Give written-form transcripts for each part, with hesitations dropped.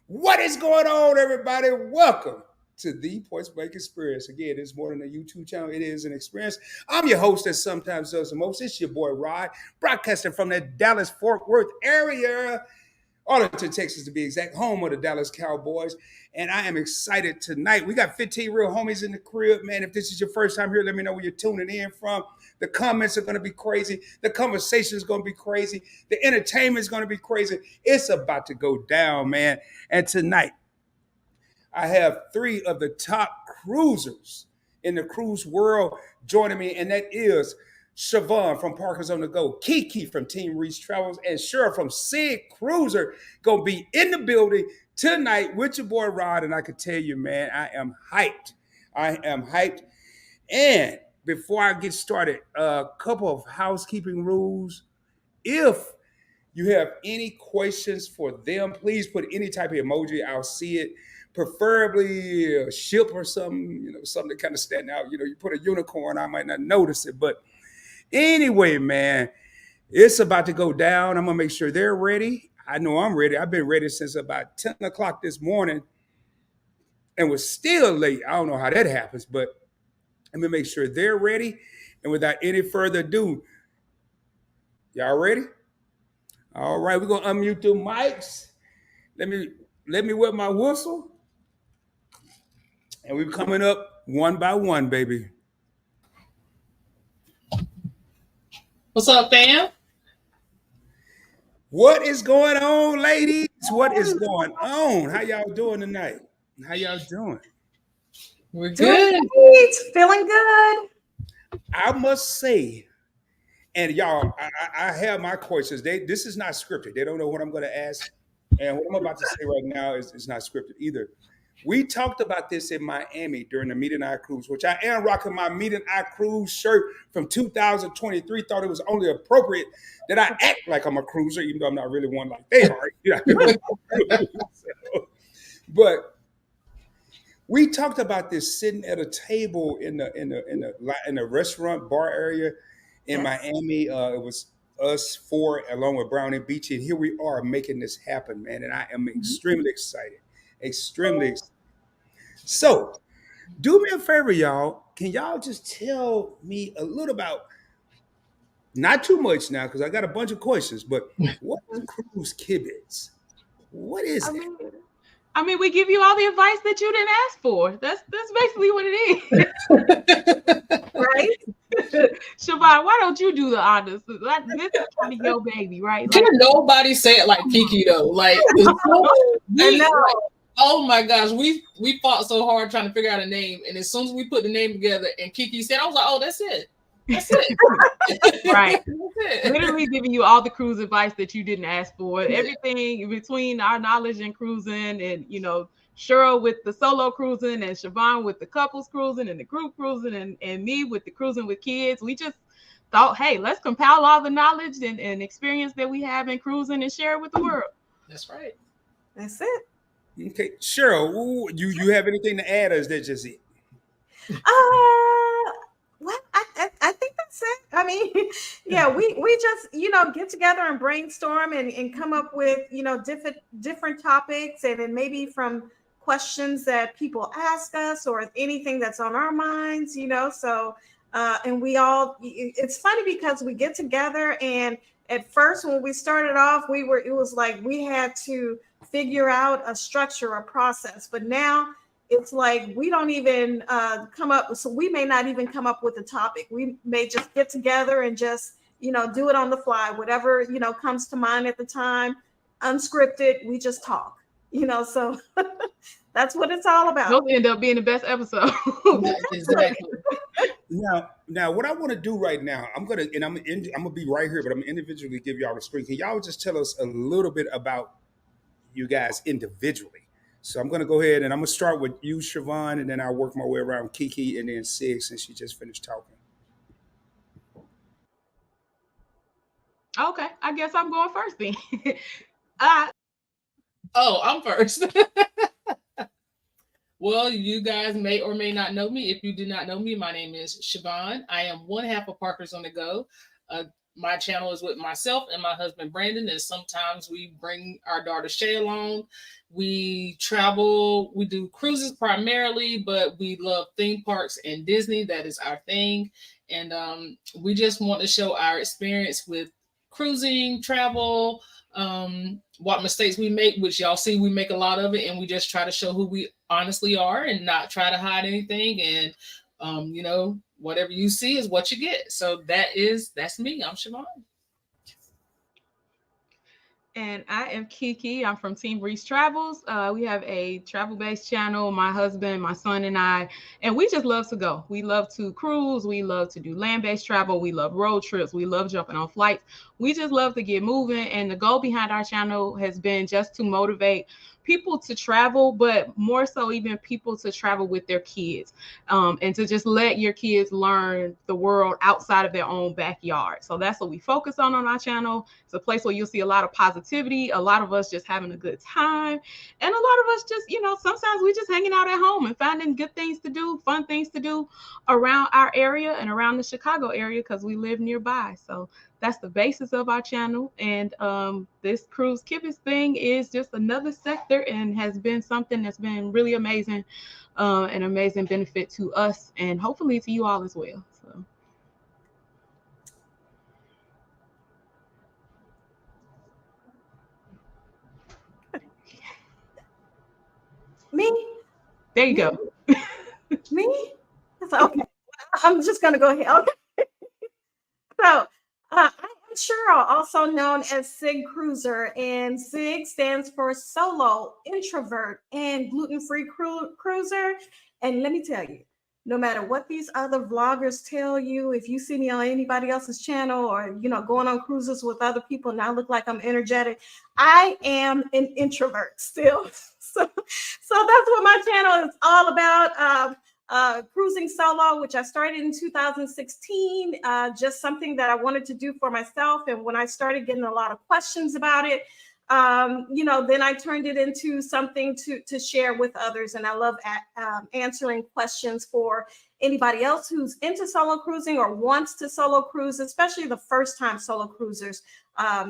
What is going on, everybody? Welcome to the Points Blank Experience. Again, it's more than a YouTube channel. It is an experience. I'm your host that sometimes does the most. It's your boy, Rod, broadcasting from the Dallas-Fort Worth area, Arlington, Texas, to be exact, home of the Dallas Cowboys. And I am excited tonight. We got 15 real homies in the crib, man. If this is your first time here, let me know where you're tuning in from. The comments are going to be crazy. The conversation is going to be crazy. The entertainment is going to be crazy. It's about to go down, man. And tonight, I have three of the top cruisers in the cruise world joining me, and that is Charvon from Parkers on the Go, KeKe from Team Reese Travels, and Cheryl from Sig Cruiser gonna be in the building tonight with your boy Rod. And I can tell you, man, I am hyped. I am hyped. And before I get started, a couple of housekeeping rules. If you have any questions for them, please put any type of emoji. I'll see it. Preferably a ship or something, something that kind of stand out. You put a unicorn, I might not notice it. But anyway, man, it's about to go down. I'm going to make sure they're ready. I know I'm ready. I've been ready since about 10 o'clock this morning and was still late. I don't know how that happens, but let me make sure they're ready. And without any further ado, y'all ready? All right, we're going to unmute the mics. Let me wet my whistle. And we're coming up one by one, baby. What's up, fam? What is going on, ladies? What is going on? How y'all doing tonight? How y'all doing? We're good. Feeling good. I must say, and y'all, I have my questions. This is not scripted. They don't know what I'm going to ask. And what I'm about to say right now is not scripted either. We talked about this in Miami during the Meet and I Cruise, which I am rocking my Meet and I Cruise shirt from 2023. Thought it was only appropriate that I act like I'm a cruiser, even though I'm not really one like they are. But we talked about this sitting at a table in the restaurant bar area in Miami. It was us four along with Brown and Beachy, and here we are making this happen, man. And I am extremely excited. Extremely excited. So, do me a favor, y'all. Can y'all just tell me a little about, not too much now, because I got a bunch of questions, but what is Cruise Kibitz? What is it? I mean, we give you all the advice that you didn't ask for. That's basically what it is. Right? Charvon, why don't you do the honors? This is kind of your baby, right? Like, nobody say it like KeKe though. Like, oh my gosh, we fought so hard trying to figure out a name, and as soon as we put the name together and KeKe said, I was like, oh, that's it. That's it. Right. Literally giving you all the cruise advice that you didn't ask for. Everything between our knowledge and cruising, and Cheryl with the solo cruising, and Charvon with the couples cruising and the group cruising, and me with the cruising with kids. We just thought, hey, let's compile all the knowledge and experience that we have in cruising and share it with the world. That's right. That's it. Okay, Cheryl, you have anything to add, or is that just it? Well, I think that's it. I mean, yeah, we just get together and brainstorm and come up with different topics, and then maybe from questions that people ask us or anything that's on our minds, So and we all, it's funny because we get together, and at first when we started off, it was like we had to figure out a structure, a process, but now it's like we don't even come up. So we may not even come up with a topic. We may just get together and just, do it on the fly, whatever, comes to mind at the time, unscripted. We just talk, so that's what it's all about. Those end up being the best episode. Exactly. Now, what I want to do right now, I'm gonna be right here, but I'm gonna individually give y'all the screen. Can y'all just tell us a little bit about you guys individually? So I'm going to go ahead and I'm going to start with you, Charvon, and then I'll work my way around KeKe and then Sig, since she just finished talking. Okay, I guess I'm going first then. I'm first. Well, you guys may or may not know me. If you do not know me, my name is Charvon. I am one half of Parkers on the Go. my channel is with myself and my husband Brandon, and sometimes we bring our daughter Shay along. We travel, we do cruises primarily, but we love theme parks and Disney. That is our thing. And we just want to show our experience with cruising, travel, what mistakes we make, which y'all see we make a lot of it, and we just try to show who we honestly are and not try to hide anything. And you know, whatever you see is what you get. So that's me. I'm Charvon. And I am KeKe. I'm from Team Breeze Travels. We have a travel-based channel, my husband, my son, and I, and we just love to go. We love to cruise. We love to do land-based travel. We love road trips. We love jumping on flights. We just love to get moving. And the goal behind our channel has been just to motivate people to travel, but more so even people to travel with their kids, and to just let your kids learn the world outside of their own backyard. So that's what we focus on our channel. It's a place where you'll see a lot of positivity, a lot of us just having a good time, and a lot of us just, you know, sometimes we just hanging out at home and finding good things to do, fun things to do around our area and around the Chicago area because we live nearby. So that's the basis of our channel. And this Cruise Kibitz thing is just another sector and has been something that's been really amazing, an amazing benefit to us and hopefully to you all as well. So. Me? There you go. Me? Okay. I'm just going to go ahead. Okay. So, I'm Cheryl, also known as SIG Cruiser, and SIG stands for Solo, Introvert, and Gluten-Free Cruiser. And let me tell you, no matter what these other vloggers tell you, if you see me on anybody else's channel or, you know, going on cruises with other people and I look like I'm energetic, I am an introvert still. So that's what my channel is all about. Cruising solo, which I started in 2016, just something that I wanted to do for myself. And when I started getting a lot of questions about it, you know, then I turned it into something to share with others. And I love answering questions for anybody else who's into solo cruising or wants to solo cruise, especially the first time solo cruisers,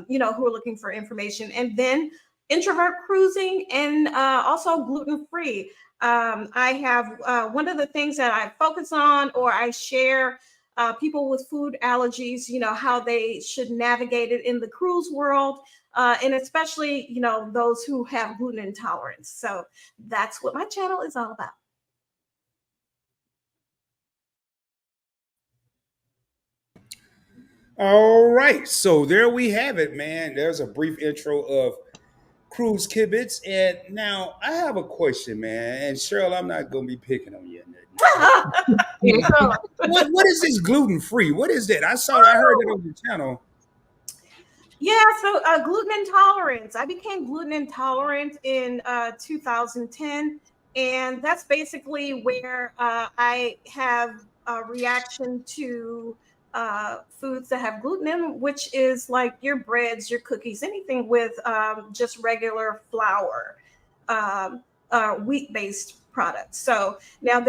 you know, who are looking for information. And then introvert cruising and also gluten-free. I have one of the things that I focus on or I share people with food allergies, you know, how they should navigate it in the cruise world, and especially, you know, those who have gluten intolerance. So that's what my channel is all about. All right, so there we have it, man. There's a brief intro of Cruise Kibitz, and now I have a question, man. And Cheryl, I'm not gonna be picking on you. What is this gluten free? What is that? I heard it on your channel. Yeah, so gluten intolerance. I became gluten intolerant in 2010, and that's basically where I have a reaction to foods that have gluten in, which is like your breads, your cookies, anything with just regular flour, wheat-based products. So now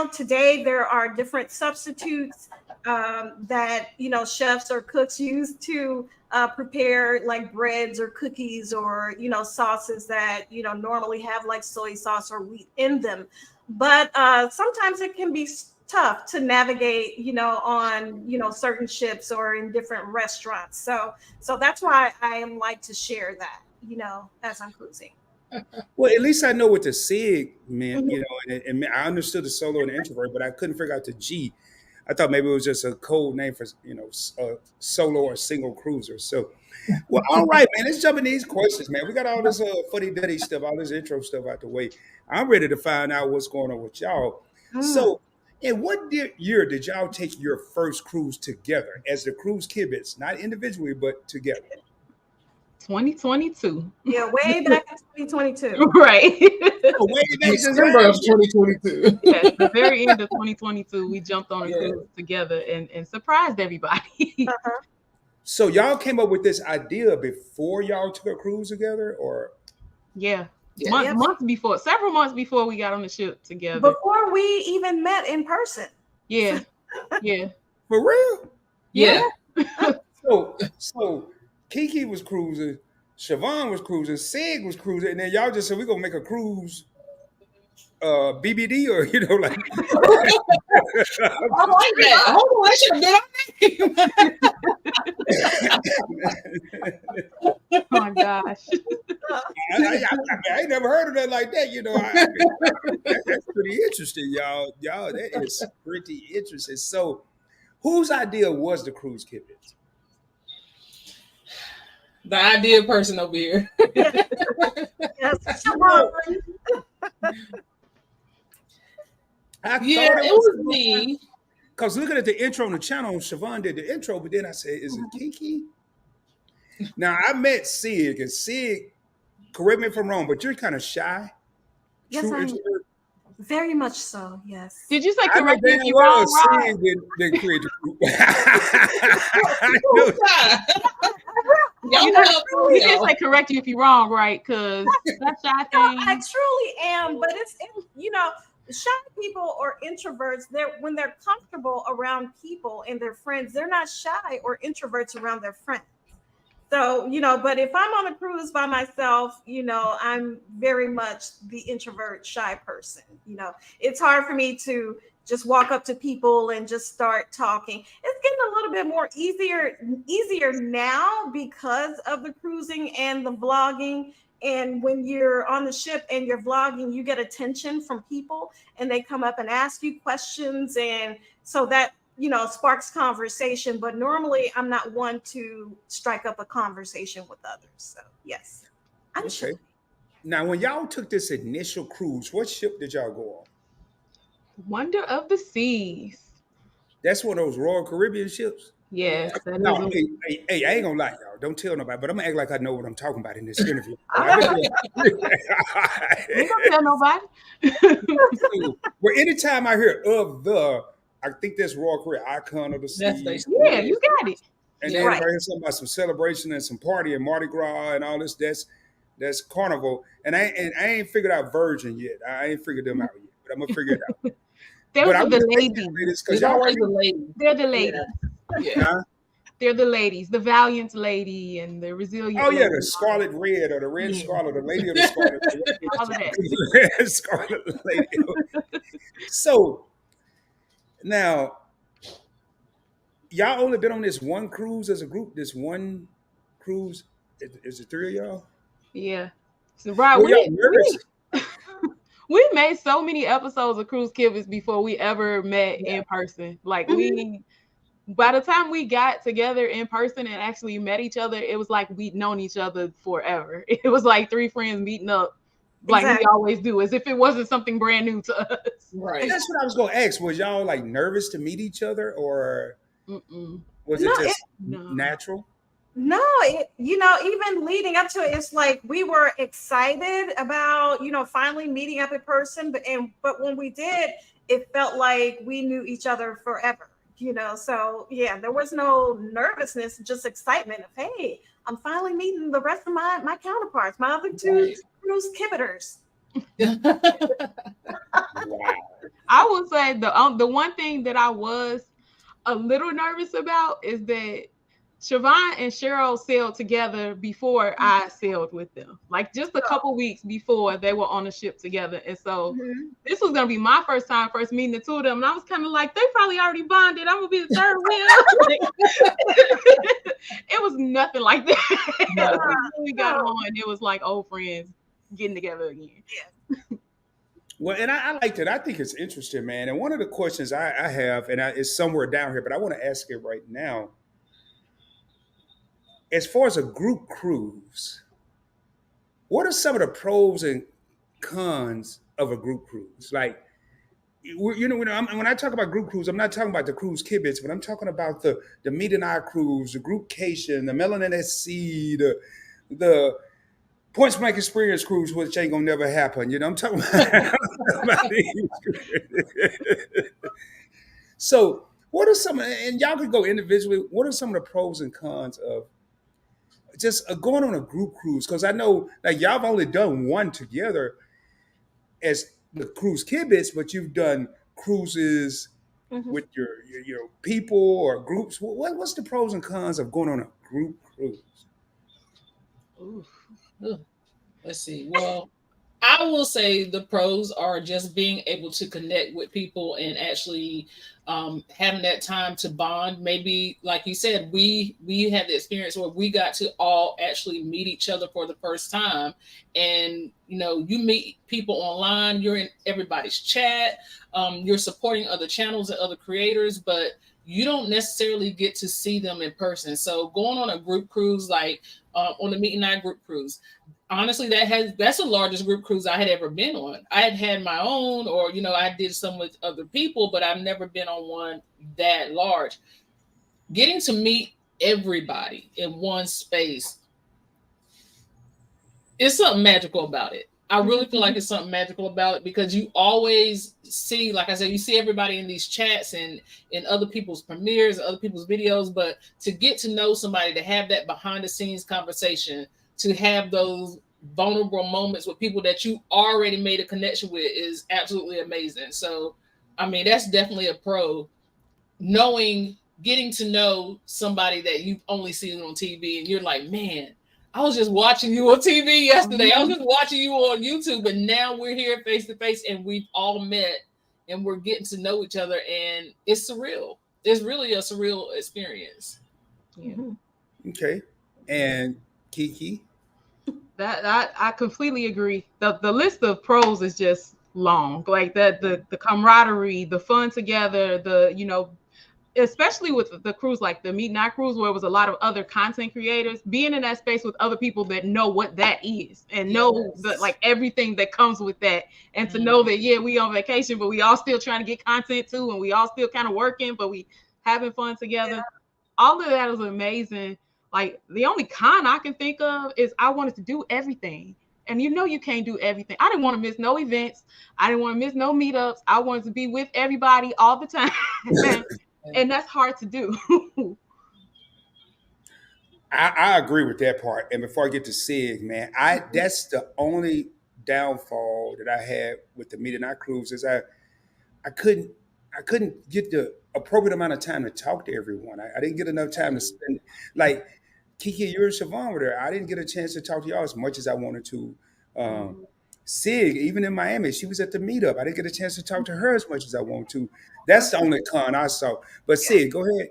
today there are different substitutes that, you know, chefs or cooks use to prepare like breads or cookies or, you know, sauces that, you know, normally have like soy sauce or wheat in them. But sometimes it can be tough to navigate, you know, on, you know, certain ships or in different restaurants. So that's why I am like to share that, you know, as I'm cruising. Well, at least I know what the SIG meant, you know, and I understood the solo and the introvert, but I couldn't figure out the G. I thought maybe it was just a code name for, you know, solo or single cruiser. So, well, all right, man, let's jump in these questions, man. We got all this fuddy-duddy stuff, all this intro stuff out the way. I'm ready to find out what's going on with y'all. So, in what year did y'all take your first cruise together as the Cruise Kibitz, not individually, but together? 2022. Yeah, way back in 2022. Right. Oh, way back December of 2022. Yeah, the very end of 2022, we jumped on a cruise together and surprised everybody. So y'all came up with this idea before y'all took a cruise together, or? Yeah. Months before, several months before we got on the ship together. Before we even met in person. Yeah. Yeah. For real? Yeah. So KeKe was cruising, Charvon was cruising, Sig was cruising, and then y'all just said we're gonna make a cruise BBD or like I like that. Hold on, I should have been on Oh my gosh. I ain't never heard of that like that. That's pretty interesting, y'all. Y'all, that is pretty interesting. So, whose idea was the Cruise Kibitz? the idea person over here. Yes, Charvon. Yeah, it was me. Because looking at the intro on the channel, Charvon did the intro, but then I said, is it KeKe? Now, I met Sig, and Sig, correct me if I'm wrong, but you're kind of shy. Yes, True I'm introvert. very much so. Yes. Did you say I know correct me if damn you're well wrong, Rod? Sig didn't create the group. I know. You know, you did say correct you if you're wrong, right? Because that shy No, thing. I truly am, but shy people or introverts, when they're comfortable around people and their friends, they're not shy or introverts around their friends. So, but if I'm on a cruise by myself, I'm very much the introvert, shy person. It's hard for me to just walk up to people and just start talking. It's getting a little bit more easier now because of the cruising and the vlogging. And when you're on the ship and you're vlogging, you get attention from people and they come up and ask you questions. And so that, sparks conversation. But normally I'm not one to strike up a conversation with others. So yes, I'm sure. Now, when y'all took this initial cruise, what ship did y'all go on? Wonder of the Seas. That's one of those Royal Caribbean ships? Yes. That No, is hey, I ain't gonna lie, y'all. Don't tell nobody, but I'm gonna act like I know what I'm talking about in this interview. we don't tell nobody. Well, anytime I hear I think that's Royal Caribbean, Icon of the Seas. Yeah, you got it. And then if I hear something about some celebration and some party and Mardi Gras and all this, that's Carnival. And I ain't figured out Virgin yet. I ain't figured them out yet, but I'm gonna figure it out. Those are the ladies. Because y'all always the ladies. They're the ladies. Yeah. They're the ladies. The Valiant lady and the Resilient. Oh yeah, lady. the Scarlet Red or the Red Scarlet, the Lady of the Scarlet. All of that. Red Scarlet Lady. So now, y'all only been on this one cruise as a group. This one cruise. Is it three of y'all? Yeah. So right, Were y'all nervous? we made so many episodes of Cruise Kibitz before we ever met in person. Like by the time we got together in person and actually met each other, it was like we'd known each other forever. It was like three friends meeting up like we always do, as if it wasn't something brand new to us. Right. And that's what I was gonna ask. Was y'all like nervous to meet each other, or was it just natural? No, even leading up to it, it's like we were excited about, finally meeting up in person. But when we did, it felt like we knew each other forever, So yeah, there was no nervousness, just excitement of, hey, I'm finally meeting the rest of my counterparts, my other two Cruise Kibitzers. Wow. I would say the one thing that I was a little nervous about is that Charvon and Cheryl sailed together before I sailed with them, like just a couple weeks before they were on the ship together. And so this was going to be my first meeting the two of them. And I was kind of like, they probably already bonded. I'm going to be the third wheel. It was nothing like that. No. We got on. It was like old friends getting together again. Yeah. Well, and I liked it. I think it's interesting, man. And one of the questions I have, and it's somewhere down here, but I want to ask it right now. As far as a group cruise, what are some of the pros and cons of a group cruise? Like, when I talk about group cruise, I'm not talking about the Cruise Kibitz, but I'm talking about the Meet and I cruise, the Groupcation, the Melanin SC, the Points Blank Experience cruise, which ain't gonna never happen. I'm talking about these. So, what are some? And y'all could go individually. What are some of the pros and cons of just going on a group cruise? Because I know, like, y'all have only done one together as the Cruise Kibitz, but you've done cruises with your people or groups? What's the pros and cons of going on a group cruise? Ooh. Let's see. Well, I will say the pros are just being able to connect with people and actually having that time to bond. Maybe, like you said, we had the experience where we got to all actually meet each other for the first time. And, you meet people online, you're in everybody's chat, you're supporting other channels and other creators, but you don't necessarily get to see them in person. So going on a group cruise, like on the Meet and I group cruise, honestly, that's the largest group cruise I had ever been on. I had my own, or I did some with other people, but I've never been on one that large. Getting to meet everybody in one space, it's something magical about it. I really feel like it's something magical about it because you always see, like I said, you see everybody in these chats and in other people's premieres, other people's videos, but to get to know somebody, to have that behind the scenes conversation, to have those vulnerable moments with people that you already made a connection with is absolutely amazing. So, I mean, that's definitely a pro. Getting to know somebody that you've only seen on TV and you're like, man, I was just watching you on TV yesterday. I was just watching you on YouTube, but now we're here face to face and we've all met and we're getting to know each other and it's surreal. It's really a surreal experience. Yeah. Okay. And KeKe? That I completely agree. The list of pros is just long. Like the camaraderie, the fun together, especially with the cruise, like the Meet and I cruise, where it was a lot of other content creators, being in that space with other people that know what that is and know everything that comes with that. And to know that, we on vacation, but we all still trying to get content too. And we all still kind of working, but we having fun together. Yeah. All of that is amazing. Like the only con I can think of is I wanted to do everything. And you can't do everything. I didn't want to miss no events. I didn't want to miss no meetups. I wanted to be with everybody all the time. And that's hard to do. I agree with that part. And before I get to Sig, man, that's the only downfall that I had with the Meet and I cruise is I couldn't get the appropriate amount of time to talk to everyone. I didn't get enough time to spend, like KeKe, you and Charvon were there. I didn't get a chance to talk to y'all as much as I wanted to. Sig, even in Miami, she was at the meetup. I didn't get a chance to talk to her as much as I wanted to. That's the only con I saw. But Sig, go ahead.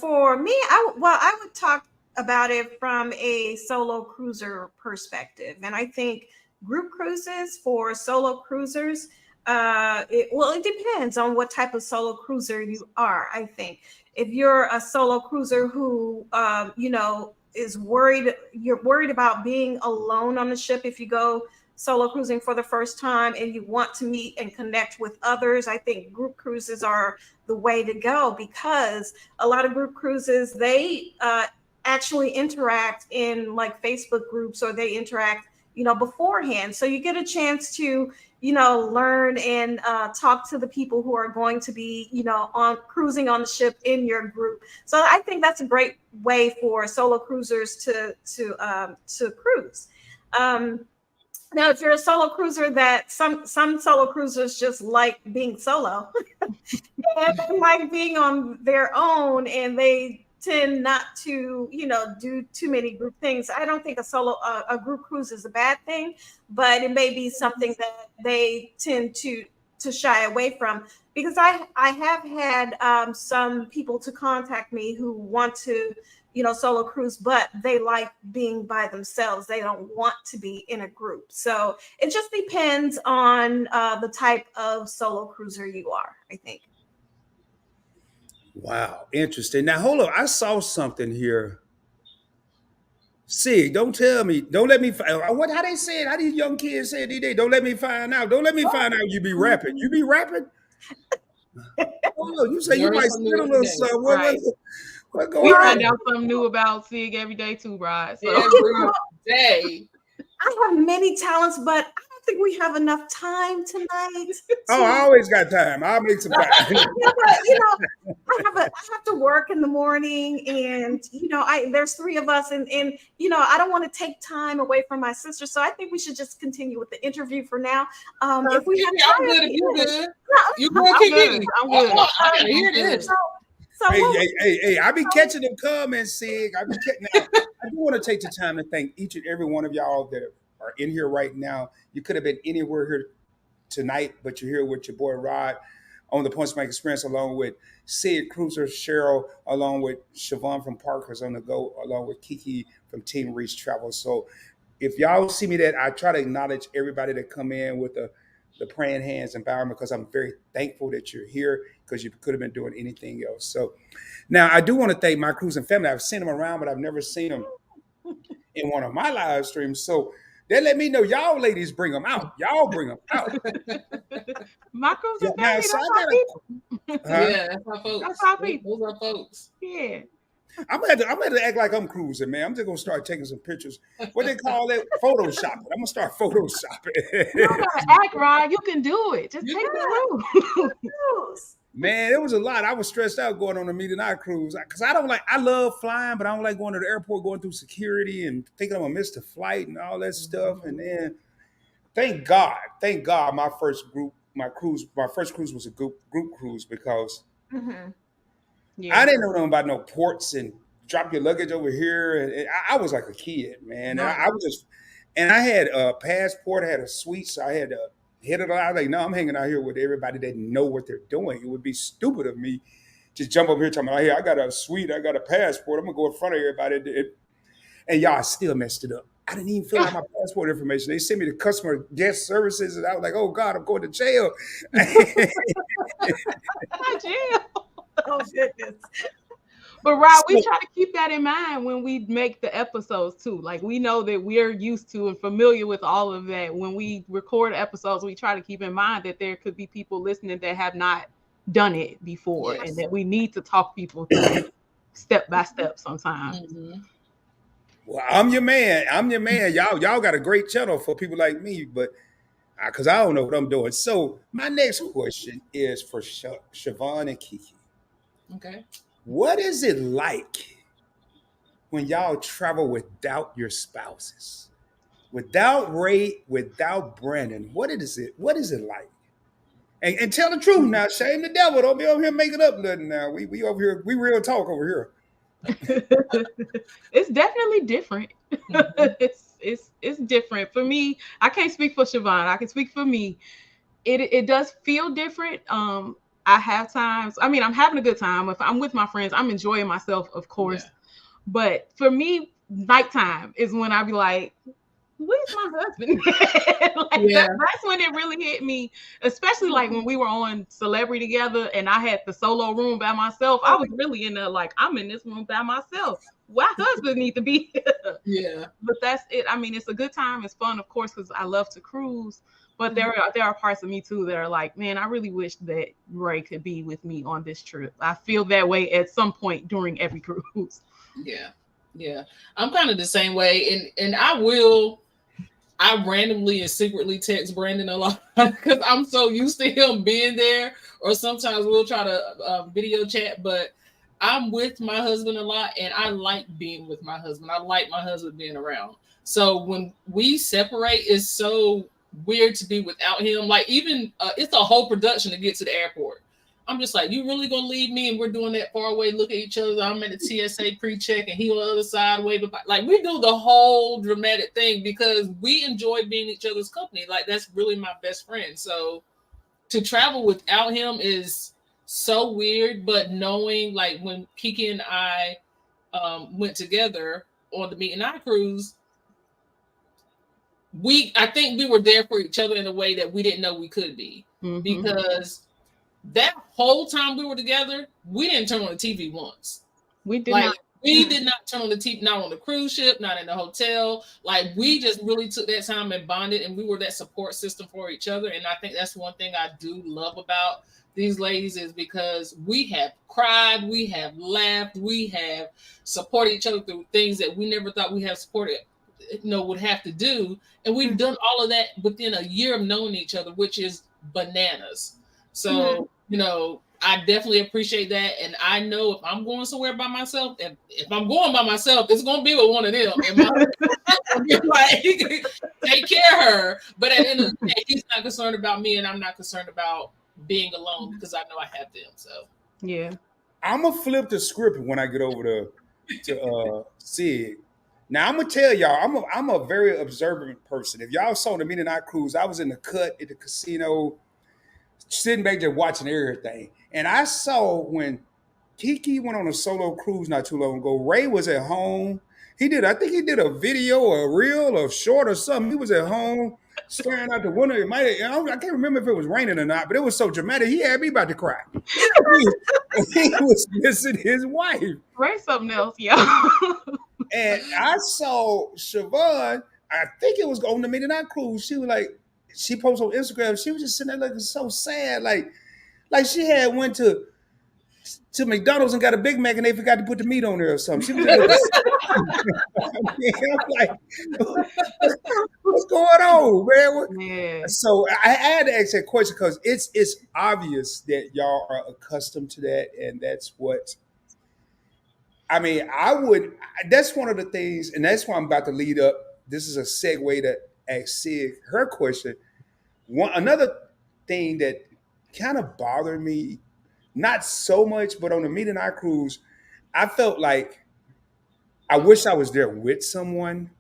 For me, I would talk about it from a solo cruiser perspective. And I think group cruises for solo cruisers, it depends on what type of solo cruiser you are. I think if you're a solo cruiser who, is worried, you're worried about being alone on the ship if you go solo cruising for the first time and you want to meet and connect with others, I think group cruises are the way to go, because a lot of group cruises, they actually interact in like Facebook groups, or they interact, beforehand. So you get a chance to, learn and talk to the people who are going to be, on cruising on the ship in your group. So I think that's a great way for solo cruisers to cruise. Now, if you're a solo cruiser, that some solo cruisers just like being solo and they like being on their own, and they tend not to, do too many group things. I don't think a group cruise is a bad thing, but it may be something that they tend to shy away from, because I have had some people to contact me who want to, solo cruise, but they like being by themselves. They don't want to be in a group. So it just depends on the type of solo cruiser you are, I think. Wow, interesting. Now, hold on. I saw something here. Sig, don't tell me. Don't let me. How they say it? How these young kids say it these days? Don't let me find out. Don't let me find out you be rapping. You be rapping? Oh, you say you might spit a little something. What we find out something new about Sig every day too, Rod. So. Every day. I have many talents, but I don't think we have enough time tonight. Oh, I always got time. I'll make some time. Yeah, but, I have to work in the morning, and there's 3 of us, and I don't want to take time away from my sister, so I think we should just continue with the interview for now. If we have time, I'm good. If you good, you good, I'm KeKe? good. I'm good. I gotta hear this. So Hey, I be catching them comments, Sig. I do want to take the time to thank each and every one of y'all that are in here right now. You could have been anywhere here tonight, but you're here with your boy Rod on the Points Make Experience, along with Sid Cruiser, Cheryl, along with Charvon from Parker's on the Go, along with KeKe from Team Reach Travel. So if y'all see me, that I try to acknowledge everybody that come in with the praying hands and bowing, because I'm very thankful that you're here, because you could have been doing anything else. So now I do want to thank my cruising family. I've seen them around, but I've never seen them in one of my live streams. So they let me know, y'all ladies bring them out. Y'all bring them out. My cruising Yeah, family, so that's I our gotta- people. Yeah, that's our folks. That's our people. Those are folks. Yeah. I'm gonna have to act like I'm cruising, man. I'm just gonna start taking some pictures. What they call it? Photoshopping. I'm gonna start photoshopping. You don't gotta act, Rod. You can do it. Just take the room. Man, it was a lot. I was stressed out going on a midnight cruise, because I love flying, but I don't like going to the airport, going through security and thinking I'm gonna miss the flight and all that stuff. And then thank God, my first cruise was a group cruise, because Yeah. I didn't know nothing about no ports and drop your luggage over here. And I was like a kid, man. No. I was just, and I had a passport, I had a suite, so I had to hit it out. Like, no, I'm hanging out here with everybody that know what they're doing. It would be stupid of me just jump over here talking about, hey, I got a suite, I got a passport, I'm gonna go in front of everybody. And y'all, I still messed it up. I didn't even fill out my passport information. They sent me to customer guest services, and I was like, oh God, I'm going to jail. Not jail. Oh goodness. But Rod, we try to keep that in mind when we make the episodes too. Like, we know that we're used to and familiar with all of that. When we record episodes, we try to keep in mind that there could be people listening that have not done it before, and that we need to talk people through step by step sometimes. Mm-hmm. Well, I'm your man. Y'all got a great channel for people like me, but because I don't know what I'm doing. So my next question is for Charvon and KeKe. Okay. What is it like when y'all travel without your spouses? Without Ray, without Brandon? What is it like? And tell the truth now. Shame the devil. Don't be over here making up nothing now. We over here, we real talk over here. It's definitely different. It's different. For me, I can't speak for Charvon. I can speak for me. It does feel different. I have times, I'm having a good time. If I'm with my friends, I'm enjoying myself, of course. Yeah. But for me, nighttime is when I be like, where's my husband? That's when it really hit me, especially like when we were on Celebrity together and I had the solo room by myself. I was really in there like, I'm in this room by myself. My husband need to be here. Yeah. But that's it. It's a good time. It's fun, of course, because I love to cruise. But there are parts of me too that are like, man, I really wish that Ray could be with me on this trip. I feel that way at some point during every cruise. Yeah. I'm kind of the same way. And I randomly and secretly text Brandon a lot because I'm so used to him being there, or sometimes we'll try to video chat, but I'm with my husband a lot and I like being with my husband. I like my husband being around. So when we separate, it's so weird to be without him. Like, even it's a whole production to get to the airport. I'm just like, you really gonna leave me? And we're doing that far away, look at each other. I'm at the TSA pre-check and he on the other side waving. Like, we do the whole dramatic thing because we enjoy being each other's company. Like, that's really my best friend. So to travel without him is so weird. But knowing, like, when KeKe and I went together on the Meet and I cruise, I think we were there for each other in a way that we didn't know we could be. Mm-hmm. Because that whole time we were together, we didn't turn on the TV once. We did not turn on the TV, not on the cruise ship, not in the hotel. Like, we just really took that time and bonded, and we were that support system for each other. And I think that's one thing I do love about these ladies, is because we have cried, we have laughed, we have supported each other through things that we never thought we have supported would have to do. And we've done all of that within a year of knowing each other, which is bananas. So, I definitely appreciate that. And I know if I'm going somewhere by myself, if I'm going by myself, it's going to be with one of them. And like, take care of her. But at the end of the day, he's not concerned about me, and I'm not concerned about being alone because I know I have them. So, yeah. I'm going to flip the script when I get over to Sid. Now, I'm going to tell y'all, I'm a very observant person. If y'all saw the Midnight Cruise, I was in the cut at the casino, sitting back there watching everything. And I saw when KeKe went on a solo cruise not too long ago, Ray was at home. I think he did a video or a reel or short or something. He was at home staring out the window. I can't remember if it was raining or not, but it was so dramatic. He had me about to cry. He was missing his wife. Ray's something else, yeah. And I saw Charvon, I think it was on the Midnight Cruise. She was like, she posted on Instagram. She was just sitting there looking so sad. Like she had went to McDonald's and got a Big Mac and they forgot to put the meat on there or something. She was just I'm like, what's going on, man? Yeah. So I had to ask that question because it's obvious that y'all are accustomed to that, and that's what. I mean, that's one of the things, and that's why I'm about to lead up. This is a segue to ask Sid her question. Another thing that kind of bothered me, not so much, but on the Midnight Cruise, I felt like I wish I was there with someone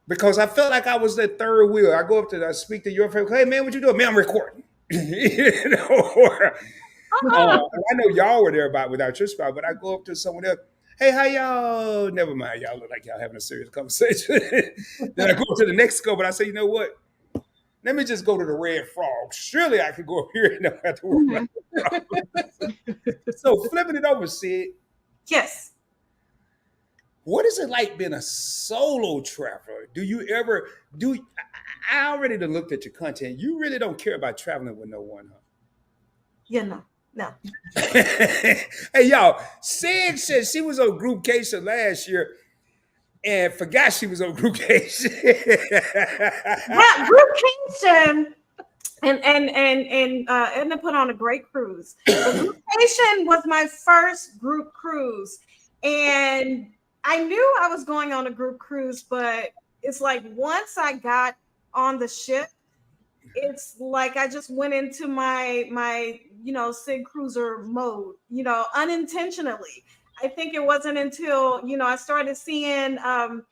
because I felt like I was the third wheel. I go up to, I speak to your friend, hey man, what you doing? Man, I'm recording. I know y'all were there without your spouse, but I go up to someone else. Hey, how y'all? Never mind. Y'all look like y'all having a serious conversation. Then I go to the next scope, but I say, you know what? Let me just go to the Red Frog. Surely I could go up here and not have to worry about it. So flipping it over, Sid. Yes. What is it like being a solo traveler? I already done looked at your content. You really don't care about traveling with no one, huh? Yeah, no. Hey, y'all, Sid said she was on Group Keisha last year and forgot she was on Group Keisha. Well, Group Keisha and put on a great cruise. The Group Keisha was my first group cruise, and I knew I was going on a group cruise, but it's like once I got on the ship, it's like I just went into my Sid Cruiser mode, unintentionally. I think it wasn't until, I started seeing on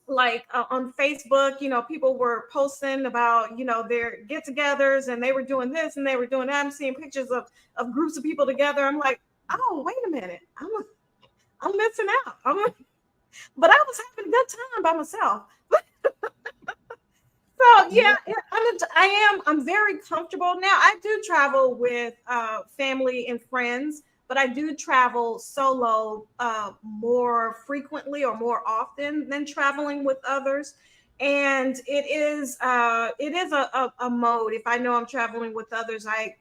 Facebook, people were posting about, their get-togethers and they were doing this and they were doing that. I'm seeing pictures of groups of people together. I'm like, oh, wait a minute. I'm missing out. But I was having a good time by myself. So yeah, I'm very comfortable now. I do travel with family and friends, but I do travel solo more frequently or more often than traveling with others. And it is a mode. If I know I'm traveling with others, I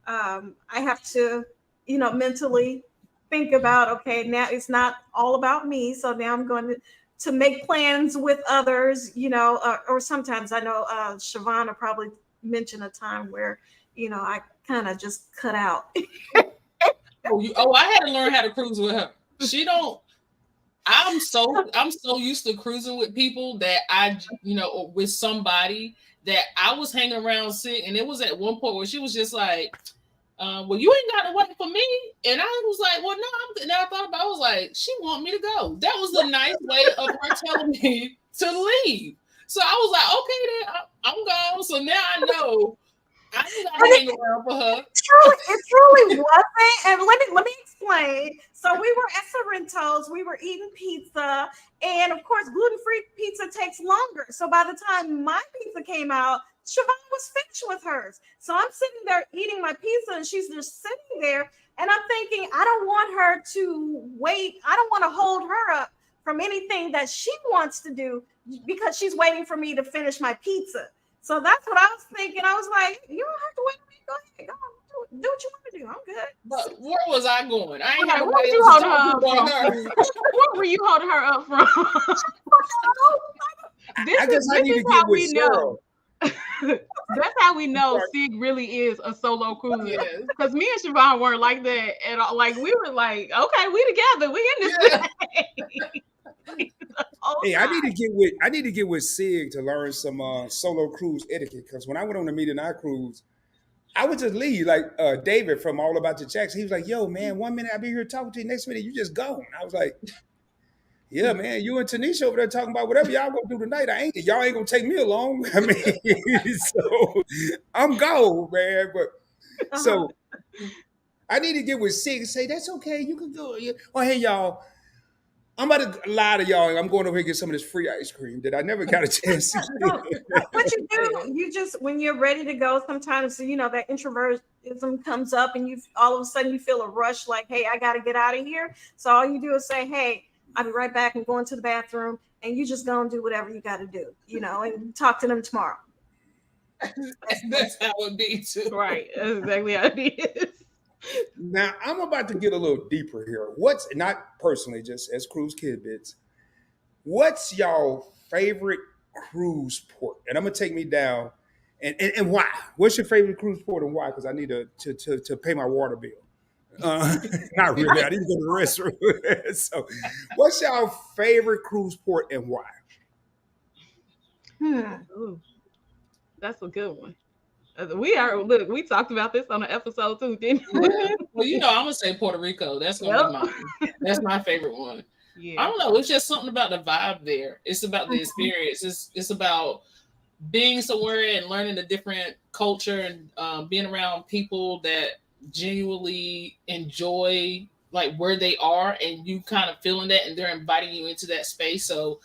have to, mentally think about, okay, now it's not all about me. So now I'm going to make plans with others, or sometimes I know Charvon will probably mention a time where, I kind of just cut out. I had to learn how to cruise with her. I'm so used to cruising with people that with somebody that I was hanging around sick. And it was at one point where she was just like, well, you ain't got to wait for me. And I was like, well, no, now I thought about it, I was like, she want me to go. That was a nice way of her telling me to leave. So I was like, okay, then I'm gone. So now I know I ain't got to hang around for her. It truly wasn't. And let me explain. So we were at Sorrento's, we were eating pizza, and of course, gluten-free pizza takes longer. So by the time my pizza came out, Charvon was finished with hers. So I'm sitting there eating my pizza and she's just sitting there. And I'm thinking, I don't want her to wait. I don't want to hold her up from anything that she wants to do because she's waiting for me to finish my pizza. So that's what I was thinking. I was like, you don't have to wait for me. Go ahead. Go on, do what you want to do. I'm good. But where was I going? I ain't Okay, had what nobody you else to holding talk her up to from? but her. What were you holding her up from? I guess I need to how get with we Cheryl. know. That's how we know Sig really is a solo cruiser. Yes. Because me and Charvon weren't like that at all. Like we were like, okay, we together, we in this Yeah. thing. Hey, I need to get with Sig to learn some solo cruise etiquette. Because when I went on the Meet and I cruise, I would just leave. Like David from All About the Jackson, he was like, "Yo, man, 1 minute I be here talking to you, next minute you just gone." I was like, "Yeah, man, you and Tanisha over there talking about whatever y'all gonna do tonight. Y'all ain't gonna take me along." I mean, so I'm gone, man. But so I need to get with Sig and say that's okay. You can go. Oh, hey, y'all. I'm about to lie to y'all. I'm going over here and get some of this free ice cream that I never got a chance to get. What you do, you just when you're ready to go, sometimes that introvertism comes up, and you all of a sudden you feel a rush, like, hey, I got to get out of here. So all you do is say, hey, I'll be right back and go into the bathroom, and you just go and do whatever you got to do, and talk to them tomorrow. That's how it be too. Right. That's exactly how it is. Now I'm about to get a little deeper here. What's not personally, just as Cruise Kibitz, what's y'all favorite cruise port? And I'm gonna take me down, and why? What's your favorite cruise port and why? Because I need to pay my water bill. Not really. I need to go to the restroom. So, what's y'all favorite cruise port and why? Ooh, that's a good one. We talked about this on an episode too, didn't we? Well, I'm gonna say Puerto Rico. That's gonna be mine. That's my favorite one. Yeah. I don't know. It's just something about the vibe there. It's about the experience. It's about being somewhere and learning a different culture and being around people that genuinely enjoy like where they are, and you kind of feeling that, and they're inviting you into that space. So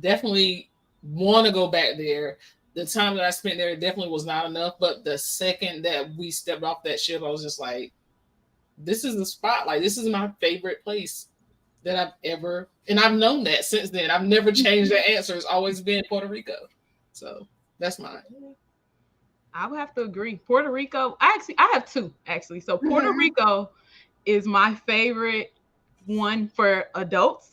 definitely want to go back there. The time that I spent there definitely was not enough, but the second that we stepped off that ship, I was just like, this is the spot. Like, this is my favorite place that I've ever, and I've known that since then. I've never changed that answer. It's always been Puerto Rico. So that's mine. I would have to agree. Puerto Rico, I have two, actually. So Puerto Rico is my favorite one for adults.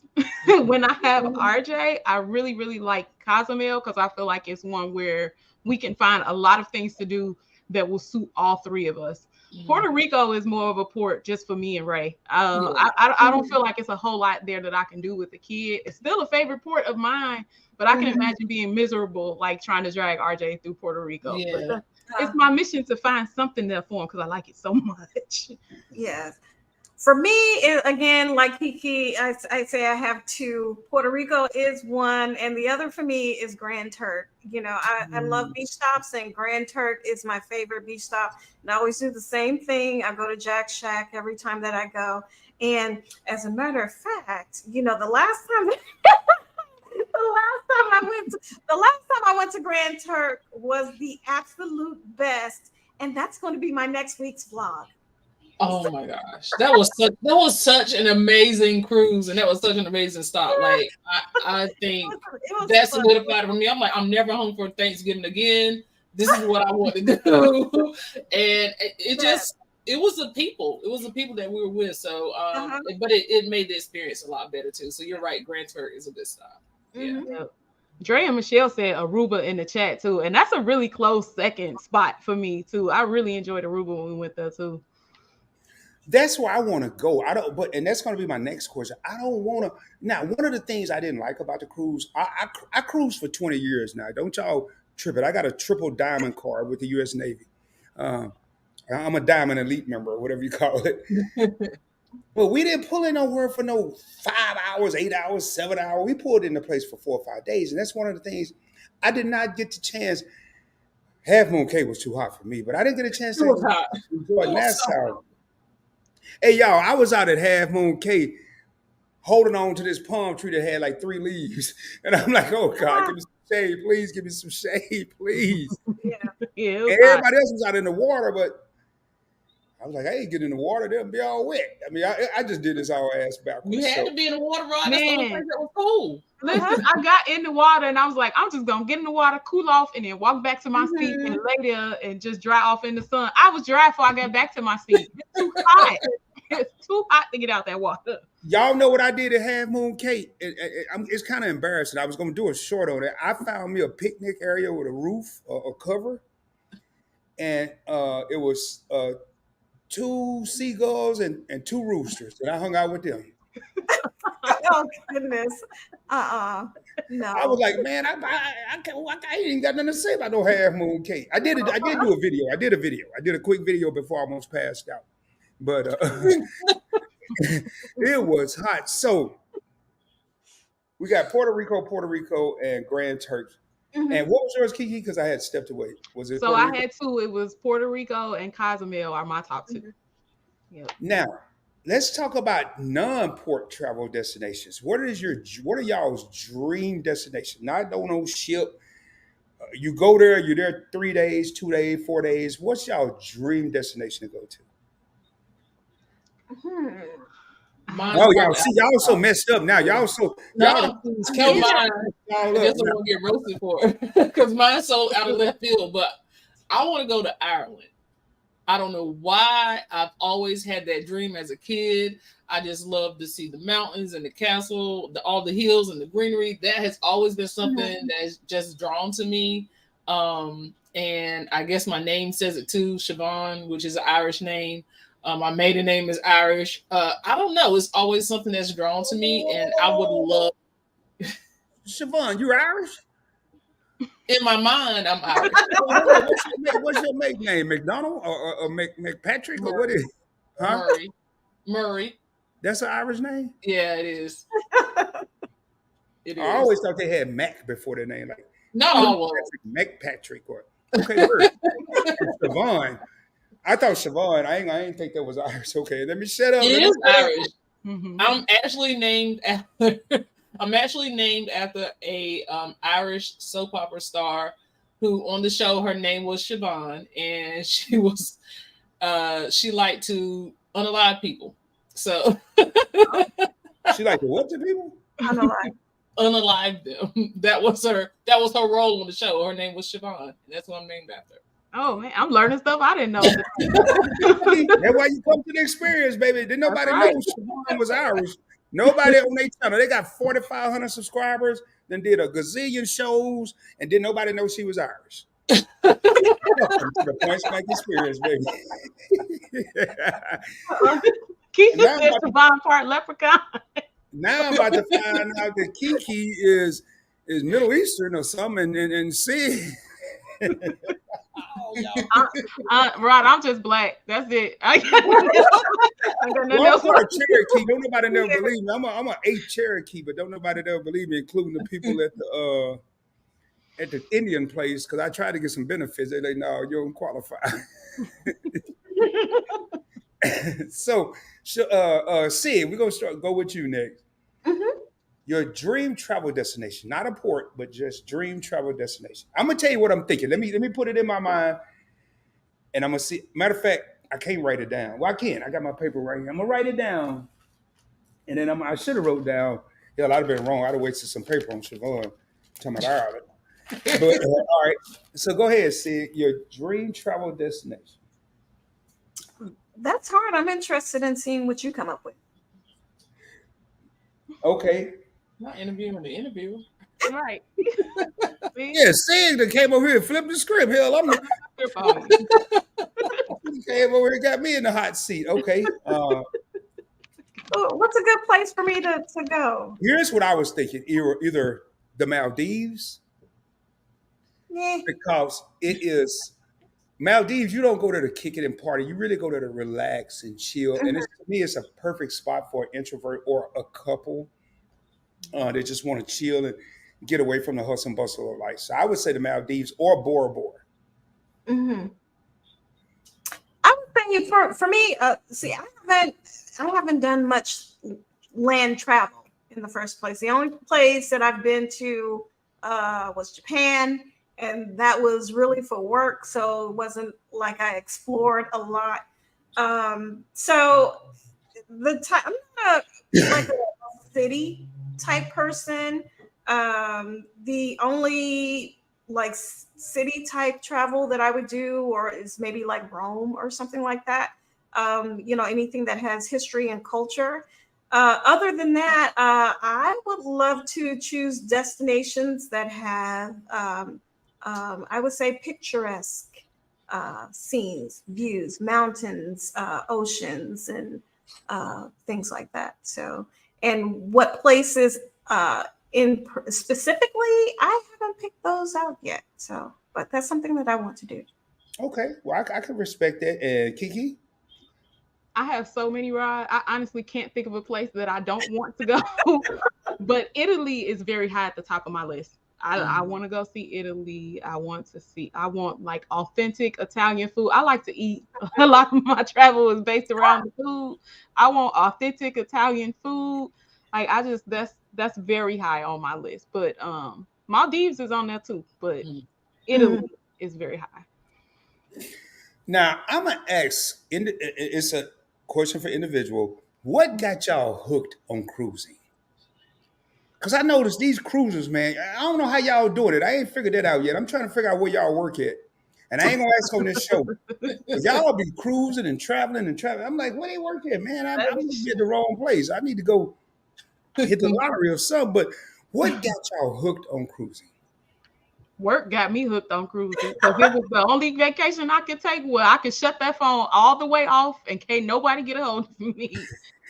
When I have RJ, I really, really like Cozumel because I feel like it's one where we can find a lot of things to do that will suit all three of us. Puerto Rico is more of a port just for me and Ray. I don't feel like it's a whole lot there that I can do with the kid. It's still a favorite port of mine, but I can imagine being miserable, like trying to drag RJ through Puerto Rico. Yeah. It's my mission to find something there for him because I like it so much. Yes. For me, again, like KeKe, I say I have two. Puerto Rico is one, and the other for me is Grand Turk. I love beach stops, and Grand Turk is my favorite beach stop. And I always do the same thing. I go to Jack Shack every time that I go. And as a matter of fact, the last time I went to Grand Turk was the absolute best, and that's going to be my next week's vlog. Oh my gosh, that was such an amazing cruise, and that was such an amazing stop. Like I think that solidified for me. I'm like, I'm never home for Thanksgiving again. This is what I want to do, and it was the people. It was the people that we were with. So, but it made the experience a lot better too. So you're right, Grand Turk is a good stop. Yeah. Dre and Michelle said Aruba in the chat too, and that's a really close second spot for me too. I really enjoyed Aruba when we went there too. That's where I want to go. And that's going to be my next question. I don't want to. Now, one of the things I didn't like about the cruise, I cruised for 20 years now. Don't y'all trip it. I got a triple diamond card with the U.S. Navy. I'm a diamond elite member, or whatever you call it. But we didn't pull in nowhere for no 5 hours, 8 hours, 7 hours. We pulled in the place for 4 or 5 days. And that's one of the things I did not get the chance. Half Moon Cay was too hot for me, but I didn't get a chance to enjoy Nassau. Hey, y'all, I was out at Half Moon Cay holding on to this palm tree that had like 3 leaves. And I'm like, oh, God, give me some shade, please. Give me some shade, please. Yeah, and everybody else was out in the water, but I was like, I ain't get in the water, they'll be all wet. I mean, I just did this all ass backwards. You had to be in the water, Rod. That's the only place that was cool. Listen, I got in the water and I was like, I'm just gonna get in the water, cool off, and then walk back to my seat and lay there and just dry off in the sun. I was dry before I got back to my seat. It's too hot. It's too hot to get out that water. Y'all know what I did at Half Moon Cape? It's kind of embarrassing. I was going to do a short on it. I found me a picnic area with a roof, a cover, and it was 2 seagulls and 2 roosters, and I hung out with them. Oh goodness! No. I was like, man, I ain't even got nothing to say about no Half Moon Cape. I did do a video. I did a quick video before I almost passed out, but it was hot. So we got Puerto Rico, and Grand Turks. And what was yours, KeKe? Because I had stepped away. Was it? So I had 2. It was Puerto Rico and Cozumel are my top 2. Yep. Now, let's talk about non-port travel destinations. What are y'all's dream destination? Not on no ship. You go there, you're there 3 days, 2 days, 4 days. What's y'all dream destination to go to? Oh, y'all see, y'all so messed up now. Y'all so I guess I'm gonna get roasted for it because mine's so out of left field. But I want to go to Ireland. I don't know why. I've always had that dream as a kid. I just love to see the mountains and the castle, all the hills and the greenery. That has always been something that's just drawn to me. And I guess my name says it too, Charvon, which is an Irish name. My maiden name is Irish. I don't know. It's always something that's drawn to me, and I would love. Charvon, you're Irish? In my mind, I'm Irish. What's your maiden name? McDonald or McPatrick or what is it? Huh? Murray. That's an Irish name? Yeah, it is. It is. I always thought they had Mac before their name. Like no, McPatrick or okay, Charvon. I thought Charvon. I ain't think that was Irish. Okay, let me shut up. It is Irish. I'm actually named after a Irish soap opera star who on the show her name was Charvon, and she liked to unalive people. So she liked to what to people? Unalive them. That was her role on the show. Her name was Charvon, and that's what I'm named after. Oh man, I'm learning stuff I didn't know. That's why you come to the experience, baby. Didn't nobody know Charvon was Irish. Nobody on their channel. They got 4,500 subscribers, then did a gazillion shows, and didn't nobody know she was Irish. Welcome to the Points Bank Experience, baby. KeKe is Charvon part leprechaun. Now I'm about to find out that KeKe is Middle Eastern or something, and see. Rod, I'm just black. That's it. I'm part Cherokee. Don't nobody never believe me. I'm a 8 Cherokee, but don't nobody ever believe me, including the people at the Indian place, because I tried to get some benefits. They're like, no, you don't qualify. So, Sid, we're gonna go with you next. Your dream travel destination, not a port, but just dream travel destination. I'm gonna tell you what I'm thinking. Let me put it in my mind, and I'm gonna see. Matter of fact, I can't write it down. Well, I can. I got my paper right here. I'm gonna write it down, and then I should have wrote down. Hell, I'd have been wrong. I'd have wasted some paper on Charvon. Talking about Ireland. But all right. So go ahead, Sid. Your dream travel destination. That's hard. I'm interested in seeing what you come up with. Okay. Not interviewing the interviewer. Right. Yeah, Sid that came over here and flipped the script. Hell, he came over here and got me in the hot seat. Okay. What's a good place for me to go? Here's what I was thinking. Either the Maldives, because it is Maldives, you don't go there to kick it and party. You really go there to relax and chill. And to me, it's a perfect spot for an introvert or a couple that just want to chill and get away from the hustle and bustle of life. So I would say the Maldives or Bora Bora. I would say for me, see, I haven't done much land travel in the first place. The only place that I've been to was Japan. And that was really for work, so it wasn't like I explored a lot. So I'm not like a city type person. The only like city type travel that I would do or is maybe like Rome or something like that. Anything that has history and culture. Other than that, I would love to choose destinations that have, I would say, picturesque scenes, views, mountains, oceans, and things like that. So, and what places specifically, I haven't picked those out yet. So, but that's something that I want to do. Okay, well, I can respect that. And KeKe? I have so many rides. I honestly can't think of a place that I don't want to go. But Italy is very high at the top of my list. I want to go see Italy. I want like authentic Italian food. I like to eat. A lot of my travel is based around the food. I want authentic Italian food. Like that's very high on my list. But Maldives is on there too. But Italy is very high. Now, I'm going to ask, it's a question for individual. What got y'all hooked on cruising? Because I noticed these cruisers, man, I don't know how y'all doing it. I ain't figured that out yet. I'm trying to figure out where y'all work at. And I ain't going to ask on this show. Y'all be cruising and traveling. I'm like, where they work at, man? I'm going to be at the wrong place. I need to go hit the lottery or something. But what got y'all hooked on cruising? Work got me hooked on cruising because it was the only vacation I could take where I could shut that phone all the way off and can't nobody get a hold of me.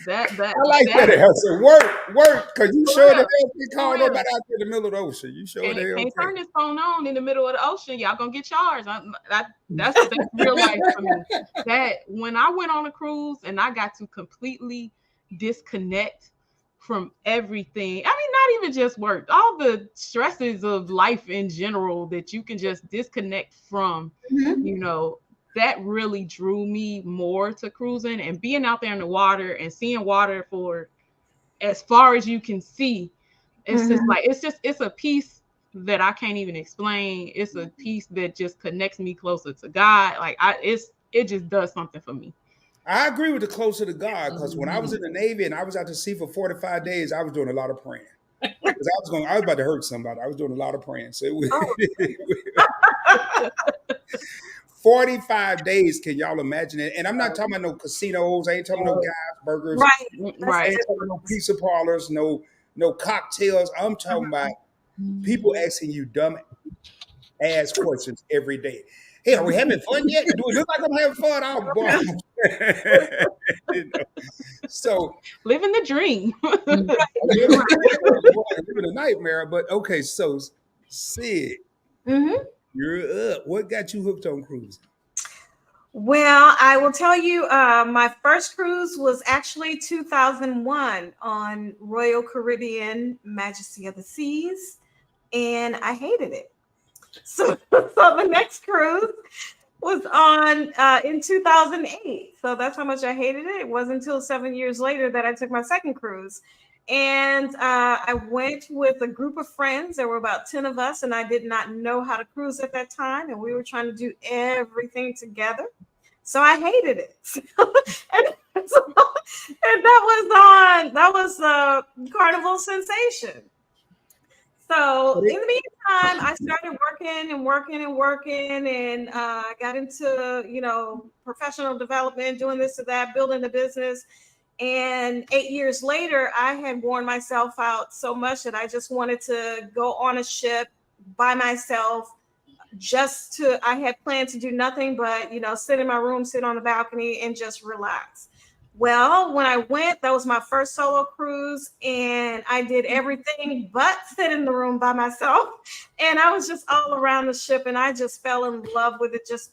I like that answer. Work, because you sure that they call nobody out there in the middle of the ocean. You sure they can't turn this phone on in the middle of the ocean. Y'all gonna get charged. That's real life for me. That when I went on a cruise and I got to completely disconnect from everything. I mean, not even just work, all the stresses of life in general that you can just disconnect from, that really drew me more to cruising and being out there in the water and seeing water for as far as you can see. It's just like, it's a piece that I can't even explain. It's a piece that just connects me closer to God. Like it just does something for me. I agree with the closer to God, because when I was in the Navy and I was out to sea for 45 days, I was doing a lot of praying. Because I was about to hurt somebody. I was doing a lot of praying. So 45 days, can y'all imagine it? And I'm not talking about no casinos. I ain't talking about no guys, burgers. Right. I ain't talking about no pizza parlors, no cocktails. I'm talking about people asking you dumb ass questions every day. Hey, are we having fun yet? Do it look like I'm having fun? Oh, boy. So living the dream. living a nightmare. But okay, so Sid, you're up. What got you hooked on cruising? Well, I will tell you, my first cruise was actually 2001 on Royal Caribbean Majesty of the Seas, and I hated it. So the next cruise was on in 2008. So that's how much I hated it. It wasn't until 7 years later that I took my second cruise. And I went with a group of friends. There were about 10 of us, and I did not know how to cruise at that time. And we were trying to do everything together. So I hated it. and that was Carnival Sensation. So in the meantime, I started working and got into, professional development, doing this or that, building a business. And 8 years later, I had worn myself out so much that I just wanted to go on a ship by myself. I had planned to do nothing but, sit in my room, sit on the balcony and just relax. Well, when I went, that was my first solo cruise, and I did everything but sit in the room by myself. And I was just all around the ship, and I just fell in love with it. Just,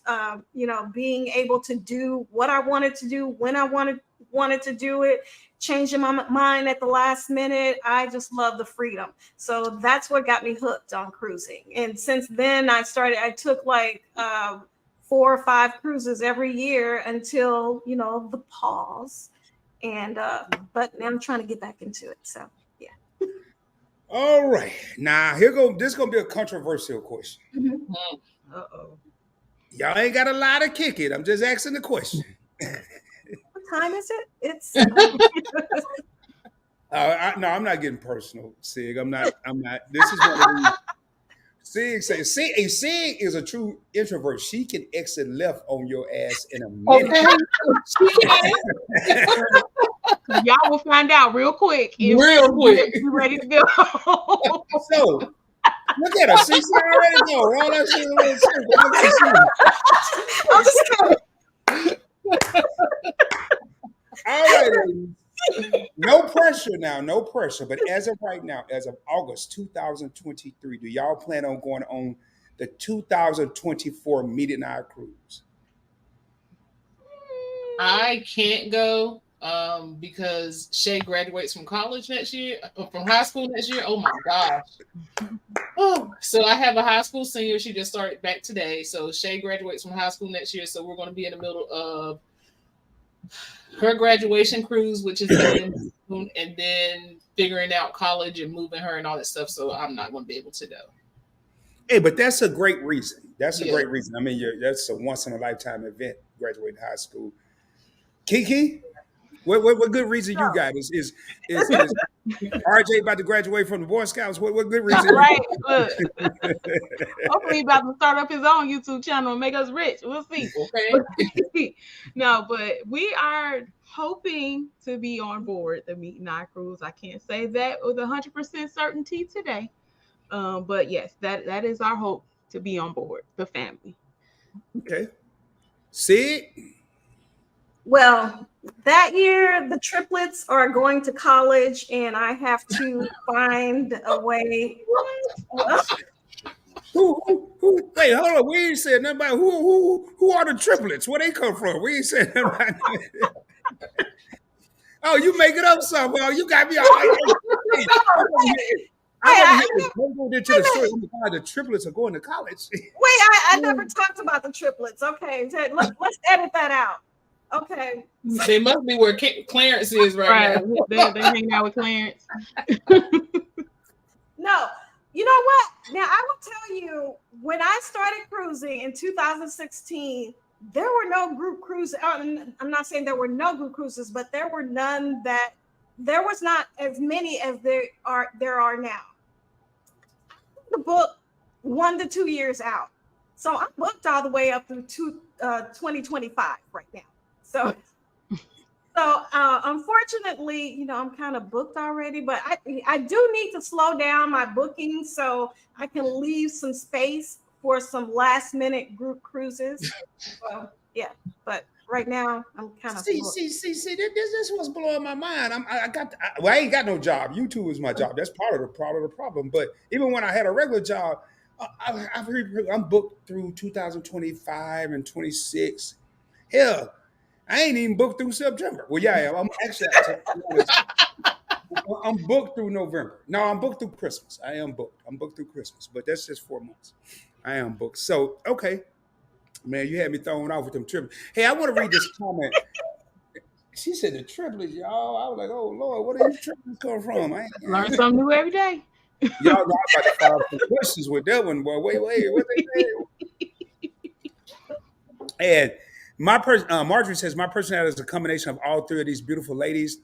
being able to do what I wanted to do when I wanted to do it, changing my mind at the last minute. I just love the freedom. So that's what got me hooked on cruising. And since then, I took like 4 or 5 cruises every year until, the pause. And, but now I'm trying to get back into it. So, yeah. All right. Now, this is going to be a controversial question. Uh-oh. Y'all ain't got a lot to kick it. I'm just asking the question. time is it? It's No, I'm not getting personal, Sig. I'm not. This is one of these. Sig says, Sig is a true introvert. She can exit left on your ass in a minute. Okay. Y'all will find out real quick. If you're ready to go. So, look at her. See, she already know. All that shit is a little simple. All right, ladies. No pressure now, no pressure. But as of right now, as of August 2023, do y'all plan on going on the 2024 Midnight Cruise? I can't go because Shay graduates from college next year, from high school next year. Oh my gosh. Oh, so I have a high school senior. She just started back today. So Shay graduates from high school next year. So we're going to be in the middle of her graduation cruise, which is in June, and then figuring out college and moving her and all that stuff. So I'm not going to be able to go. Hey, but that's a great reason. That's a great reason. I mean, that's a once in a lifetime event, graduating high school. KeKe, what good reason you got? Is RJ about to graduate from the Boy Scouts? What good reason? Right. Look. Hopefully, he's about to start up his own YouTube channel and make us rich. We'll see. Okay. No, but we are hoping to be on board the Meet and I Cruise. I can't say that with 100% certainty today. But yes, that is our hope, to be on board, the family. Okay. Sid? Well, that year the triplets are going to college, and I have to find a way. Who? Wait, hold on. We ain't said nothing about who are the triplets? Where they come from? We ain't said nothing about that. Oh, you make it up somehow. You got me all the triplets are going to college. Wait, I never talked about the triplets. Okay, let's edit that out. Okay. They must be where Clarence is right now. They hang out with Clarence. No, you know what? Now I will tell you, when I started cruising in 2016, there were no group cruises. I'm not saying there were no group cruises, but there were none that there was not as many as there are now. The book 1 to 2 years out. So I'm booked all the way up through 2025 right now. So unfortunately, I'm kind of booked already, but I do need to slow down my booking so I can leave some space for some last minute group cruises. So yeah, but right now I'm kind of see. This was blowing my mind. I ain't got no job. YouTube is my job. That's part of the problem. But even when I had a regular job, I'm booked through 2025 and 26. Hell, I ain't even booked through September. Well, yeah, I'm actually I'm booked through November. No, I'm booked through Christmas. I am booked. I'm booked through Christmas, but that's just 4 months. I am booked. So, okay. Man, you had me thrown off with them triplets. Hey, I want to read this comment. She said the triplets, y'all. I was like, oh, Lord, where did these triplets come from? Learn something new every day. Y'all know I'm about to file some questions with that one, boy. Wait, what they say? And Marjorie says, my personality is a combination of all three of these beautiful ladies,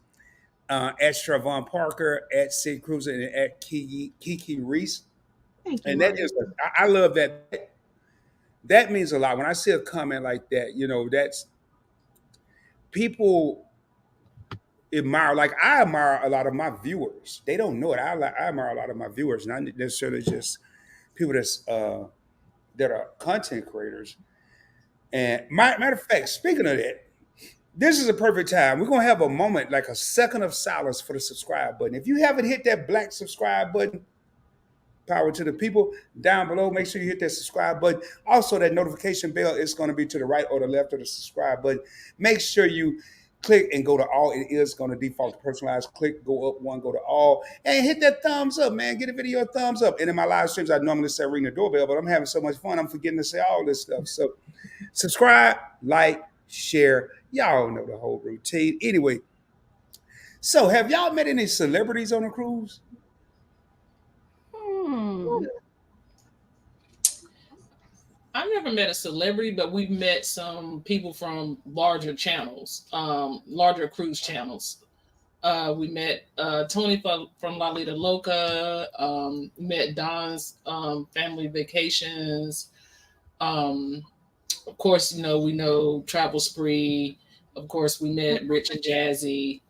at Charvon Parker, at Sid Cruiser, and at KeKe Reese. Thank you, and that is, I love that. That means a lot. When I see a comment like that, that's people admire. Like, I admire a lot of my viewers. They don't know it. I admire a lot of my viewers, not necessarily just people that are content creators. And matter of fact, speaking of that, this is a perfect time. We're going to have a moment, like a second of silence for the subscribe button. If you haven't hit that black subscribe button, power to the people down below. Make sure you hit that subscribe button. Also, that notification bell is going to be to the right or the left of the subscribe button. Make sure you click and go to all. It is going to default to personalized. Click, go up one, go to all. And hit that thumbs up, man. Get a video a thumbs up. And in my live streams, I normally say ring the doorbell, but I'm having so much fun, I'm forgetting to say all this stuff. So subscribe, like, share. Y'all know the whole routine. Anyway, so have y'all met any celebrities on a cruise? I've never met a celebrity, but we've met some people from larger channels, larger cruise channels. We met Tony from La Lita Loca, met Don's Family Vacations. Of course, we know Travel Spree. Of course, we met Rich and Jazzy.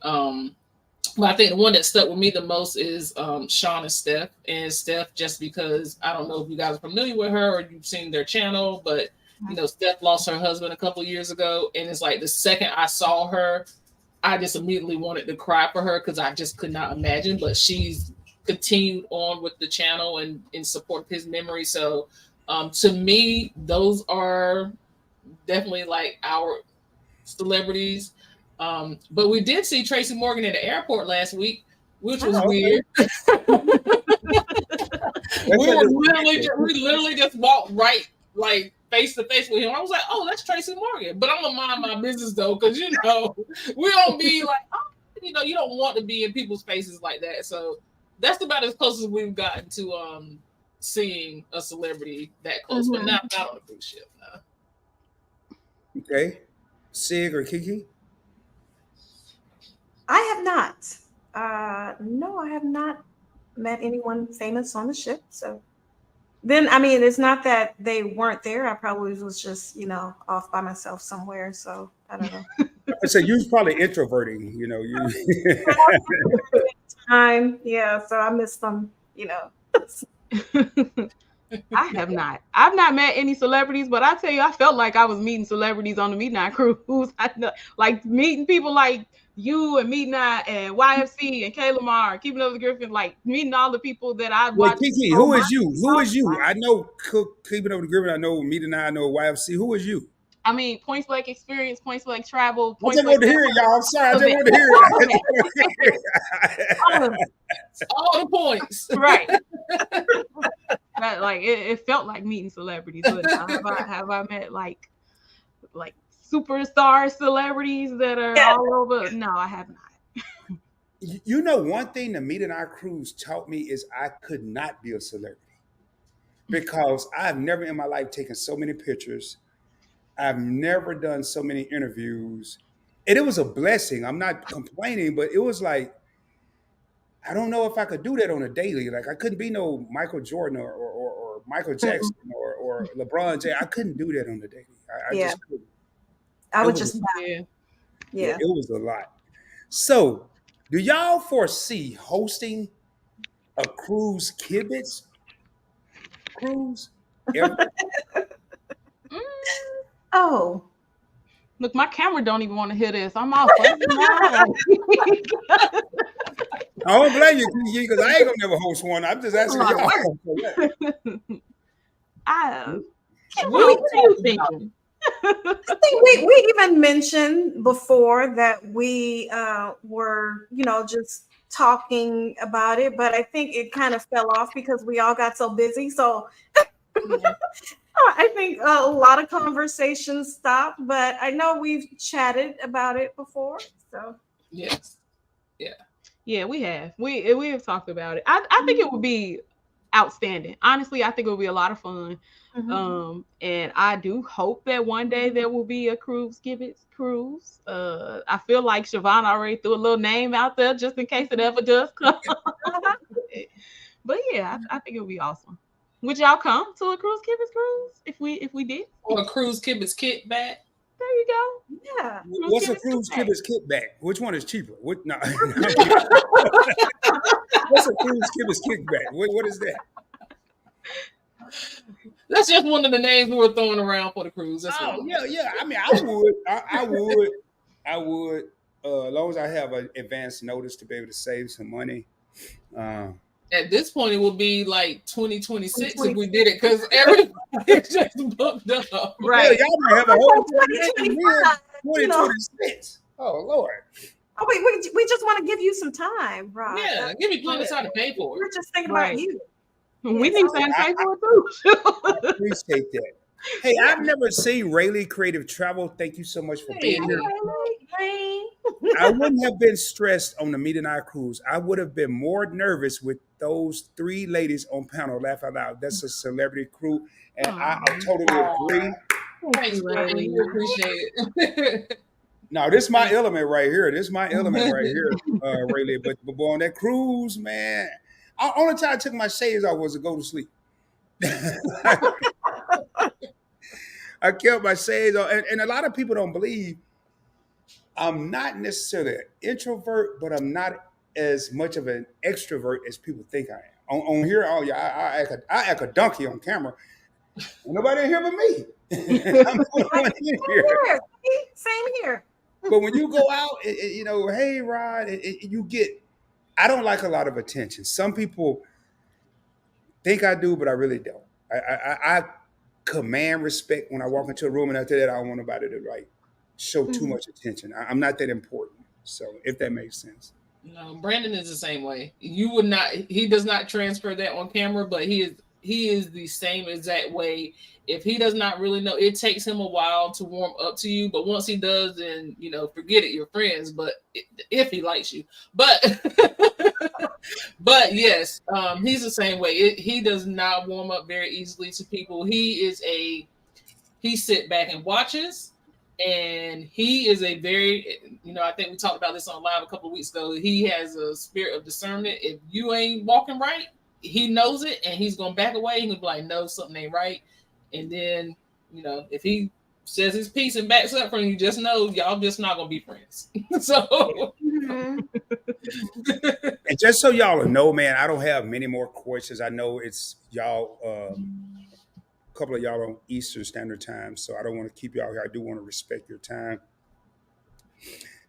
But I think the one that stuck with me the most is Sean and Steph. And Steph, just because I don't know if you guys are familiar with her or you've seen their channel, but Steph lost her husband a couple of years ago. And it's like the second I saw her, I just immediately wanted to cry for her because I just could not imagine. But she's continued on with the channel and in support of his memory. So to me, those are definitely like our celebrities. But we did see Tracy Morgan at the airport last week, which was weird. we literally just walked right, like face to face with him. I was like, "Oh, that's Tracy Morgan." But I'm gonna mind my business though, because we don't be like, you don't want to be in people's faces like that. So that's about as close as we've gotten to seeing a celebrity that close, but not on a cruise ship. No. Okay, Sig or KeKe? I have not. No, I have not met anyone famous on the ship. So then, I mean, it's not that they weren't there. I probably was just, off by myself somewhere. So I don't know. So you was probably introverting, you. Time, yeah. So I missed them, I have not. I've not met any celebrities, but I tell you, I felt like I was meeting celebrities on the Midnight Cruise. Like meeting people like you and Midnight and YFC and Kayla Mar, Keeping Up with Griffin, like meeting all the people that I watched. KeKe, who is you? Who is you? I know Keeping Up with Griffin. I know Midnight. I know YFC. Who is you? I mean, Points Blank Experience, Points Blank Travel. I just want to hear it, y'all. I'm sorry. I just want to hear it. All the points. Right. Like it felt like meeting celebrities, but have I met like superstar celebrities that are all over? No, I have not. One thing the Midnight Cruise taught me is I could not be a celebrity because I've never in my life taken so many pictures. I've never done so many interviews, and it was a blessing. I'm not complaining, but it was like, I don't know if I could do that on a daily. Like I couldn't be no Michael Jordan or Michael Jackson or LeBron James. I couldn't do that on the daily. I just couldn't. I would just it was a lot. So, do y'all foresee hosting a Cruise Kibitz cruise ever? Oh. Look, my camera don't even want to hear this. I'm all fucking mad. I don't blame you, KeKe, because I ain't gonna never host one. I'm just asking y'all. What are you thinking? I think we even mentioned before that we were, just talking about it, but I think it kind of fell off because we all got so busy. So I think a lot of conversations stopped, but I know we've chatted about it before. So yes, yeah, we have. We have talked about it. I think it would be outstanding. Honestly, I think it would be a lot of fun. And I do hope that one day there will be a Cruise Kibitz cruise. I feel like Charvon already threw a little name out there just in case it ever does come. But yeah, I think it would be awesome. Would y'all come to a Cruise Kibitz cruise if we did? Or a Cruise Kibitz kickback? There you go. Yeah. What's a Cruise Kibitz kickback? Which one is cheaper? No. What's a Cruise Kibitz kickback? What is that? That's just one of the names we were throwing around for the cruise. That's yeah. I mean, I would. As long as I have an advance notice to be able to save some money. At this point, it will be like 2026 if we did it because everything just booked up. Right. Yeah, y'all might have a whole 2026. Oh, Lord. Oh, we just want to give you some time, Rob. Yeah, give me plenty of time to pay for it. We're just thinking about you. We need to pay for it too. I appreciate that. Hey, I've never seen Rayleigh Creative Travel. Thank you so much for being here. I wouldn't have been stressed on the Meet and I cruise. I would have been more nervous with those three ladies on panel. Laugh out loud. That's a celebrity crew, and I totally agree. Thanks, Brian. We appreciate it. Now, this is my element right here. Rayleigh. But boy, on that cruise, man, only time I took my shades off was to go to sleep. I kept my shades on, and a lot of people don't believe I'm not necessarily an introvert, but I'm not as much of an extrovert as people think I am. On here, I act a donkey on camera. Nobody in here but me. I'm the one in here. Same here. But when you go out, hey, Rod, you get. I don't like a lot of attention. Some people think I do, but I really don't. I command respect when I walk into a room, and after that, I don't want nobody to show too much attention. I'm not that important. So if that makes sense. No, Brandon is the same way. You would not. He does not transfer that on camera, but he is the same exact way. If he does not really know, it takes him a while to warm up to you. But once he does, then forget it. You're friends. But if he likes you, but yes, he's the same way. He does not warm up very easily to people. He sit back and watches. And he is a very, I think we talked about this on live a couple of weeks ago. He has a spirit of discernment. If you ain't walking right, he knows it, and he's gonna back away. He'll be like, "No, something ain't right." And then, if he says his piece and backs up from you, just know y'all just not gonna be friends. So, and just so y'all know, man, I don't have many more questions. I know it's y'all. A couple of y'all on Eastern Standard Time, so I don't want to keep y'all here. I do want to respect your time.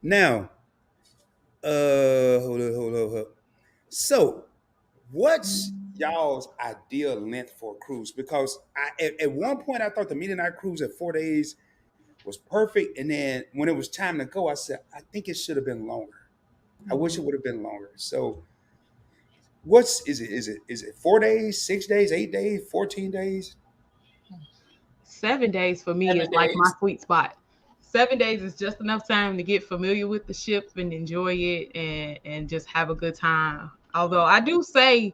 Now, hold up. So, what's y'all's ideal length for a cruise? Because at one point I thought the Meet and I cruise at 4 days was perfect, and then when it was time to go, I said I think it should have been longer. I wish it would have been longer. So, is it 4 days, 6 days, 8 days, 14 days? 7 days for me is like my sweet spot. 7 days is just enough time to get familiar with the ship and enjoy it and just have a good time. Although I do say,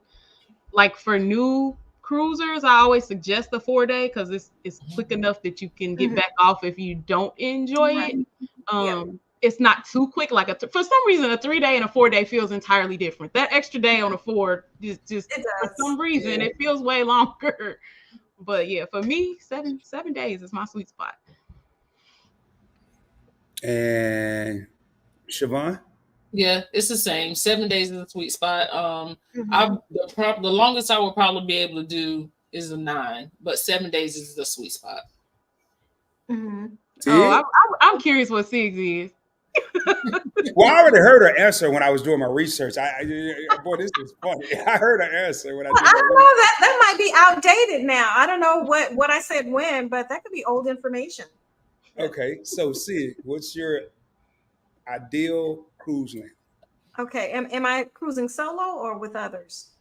like for new cruisers, I always suggest the 4 day because it's quick enough that you can get back off if you don't enjoy it. It's not too quick. Like for some reason, a 3 day and a 4 day feels entirely different. That extra day on a 4 just for some reason it feels way longer. But yeah, for me, 7 days is my sweet spot. And Charvon? Yeah, it's the same. 7 days is the sweet spot. The longest I would probably be able to do is a 9, but 7 days is the sweet spot. Oh, I'm curious what 6 is. Well, I already heard her answer when I was doing my research. Boy, this is funny. I heard her answer when I did I don't know, that might be outdated now. I don't know what I said when, but that could be old information. Okay, so Sid, what's your ideal cruise length? Okay, am I cruising solo or with others?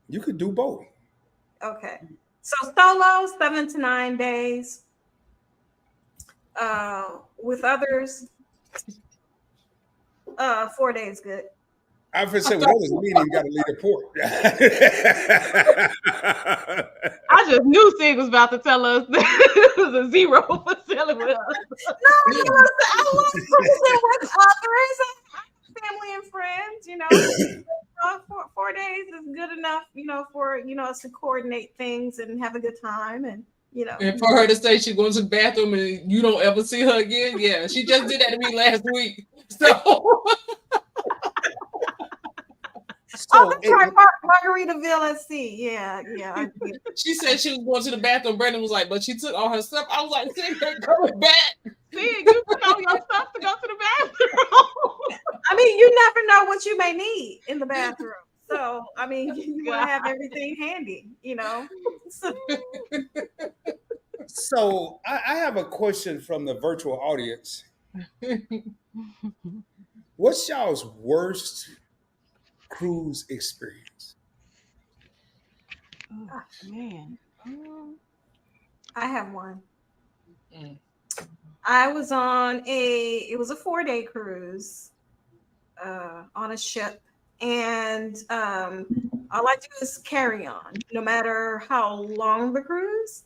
You could do both. Okay, so solo 7 to 9 days. With others, 4 days good. I was going to say, with others, we ain't even got to leave the port. I just knew Sig was about to tell us that it was a 0 for selling with us. No, I love cruising with others, family and friends. 4 days is good enough, for us to coordinate things and have a good time and. And for her to say she's going to the bathroom and you don't ever see her again, yeah, she just did that to me last week. So, that's right, Margaritaville at sea. Yeah. She said she was going to the bathroom. Brandon was like, but she took all her stuff. I was like, Sig ain't coming back. Sig, you took all your stuff to go to the bathroom. I mean, you never know what you may need in the bathroom. So, I mean, you want to have everything handy, So, I have a question from the virtual audience. What's y'all's worst cruise experience? Oh, man. I have one. Mm. I was on it was a 4-day cruise on a ship. And all I do is carry on, no matter how long the cruise.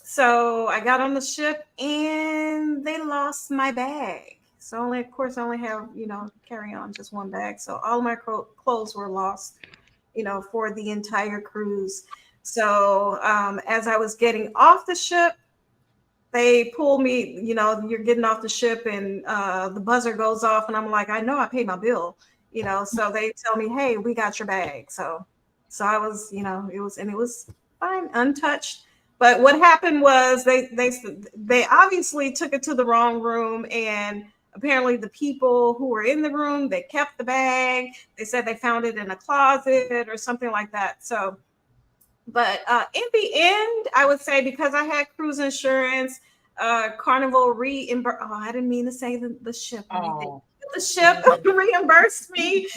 So I got on the ship and they lost my bag. So only, of course, I only have, carry on just one bag. So all my clothes were lost, for the entire cruise. So as I was getting off the ship, they pull me, you're getting off the ship and the buzzer goes off and I'm like, I know I paid my bill, so they tell me, hey, we got your bag. So I was, it was fine, untouched. But what happened was they obviously took it to the wrong room, and apparently the people who were in the room, they kept the bag. They said they found it in a closet or something like that. So, but in the end, I would say, because I had cruise insurance, Carnival I didn't mean to say the ship. Oh. The ship reimbursed me.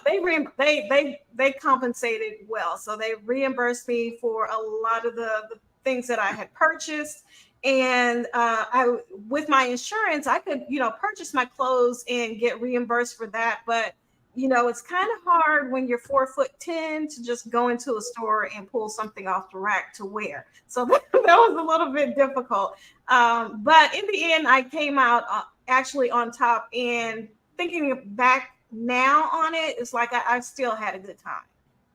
They compensated well, so they reimbursed me for a lot of the things that I had purchased. And I, with my insurance, I could, purchase my clothes and get reimbursed for that. But it's kind of hard when you're 4'10" to just go into a store and pull something off the rack to wear. So that was a little bit difficult. But in the end, I came out actually on top. And thinking back now on it, it's like I still had a good time.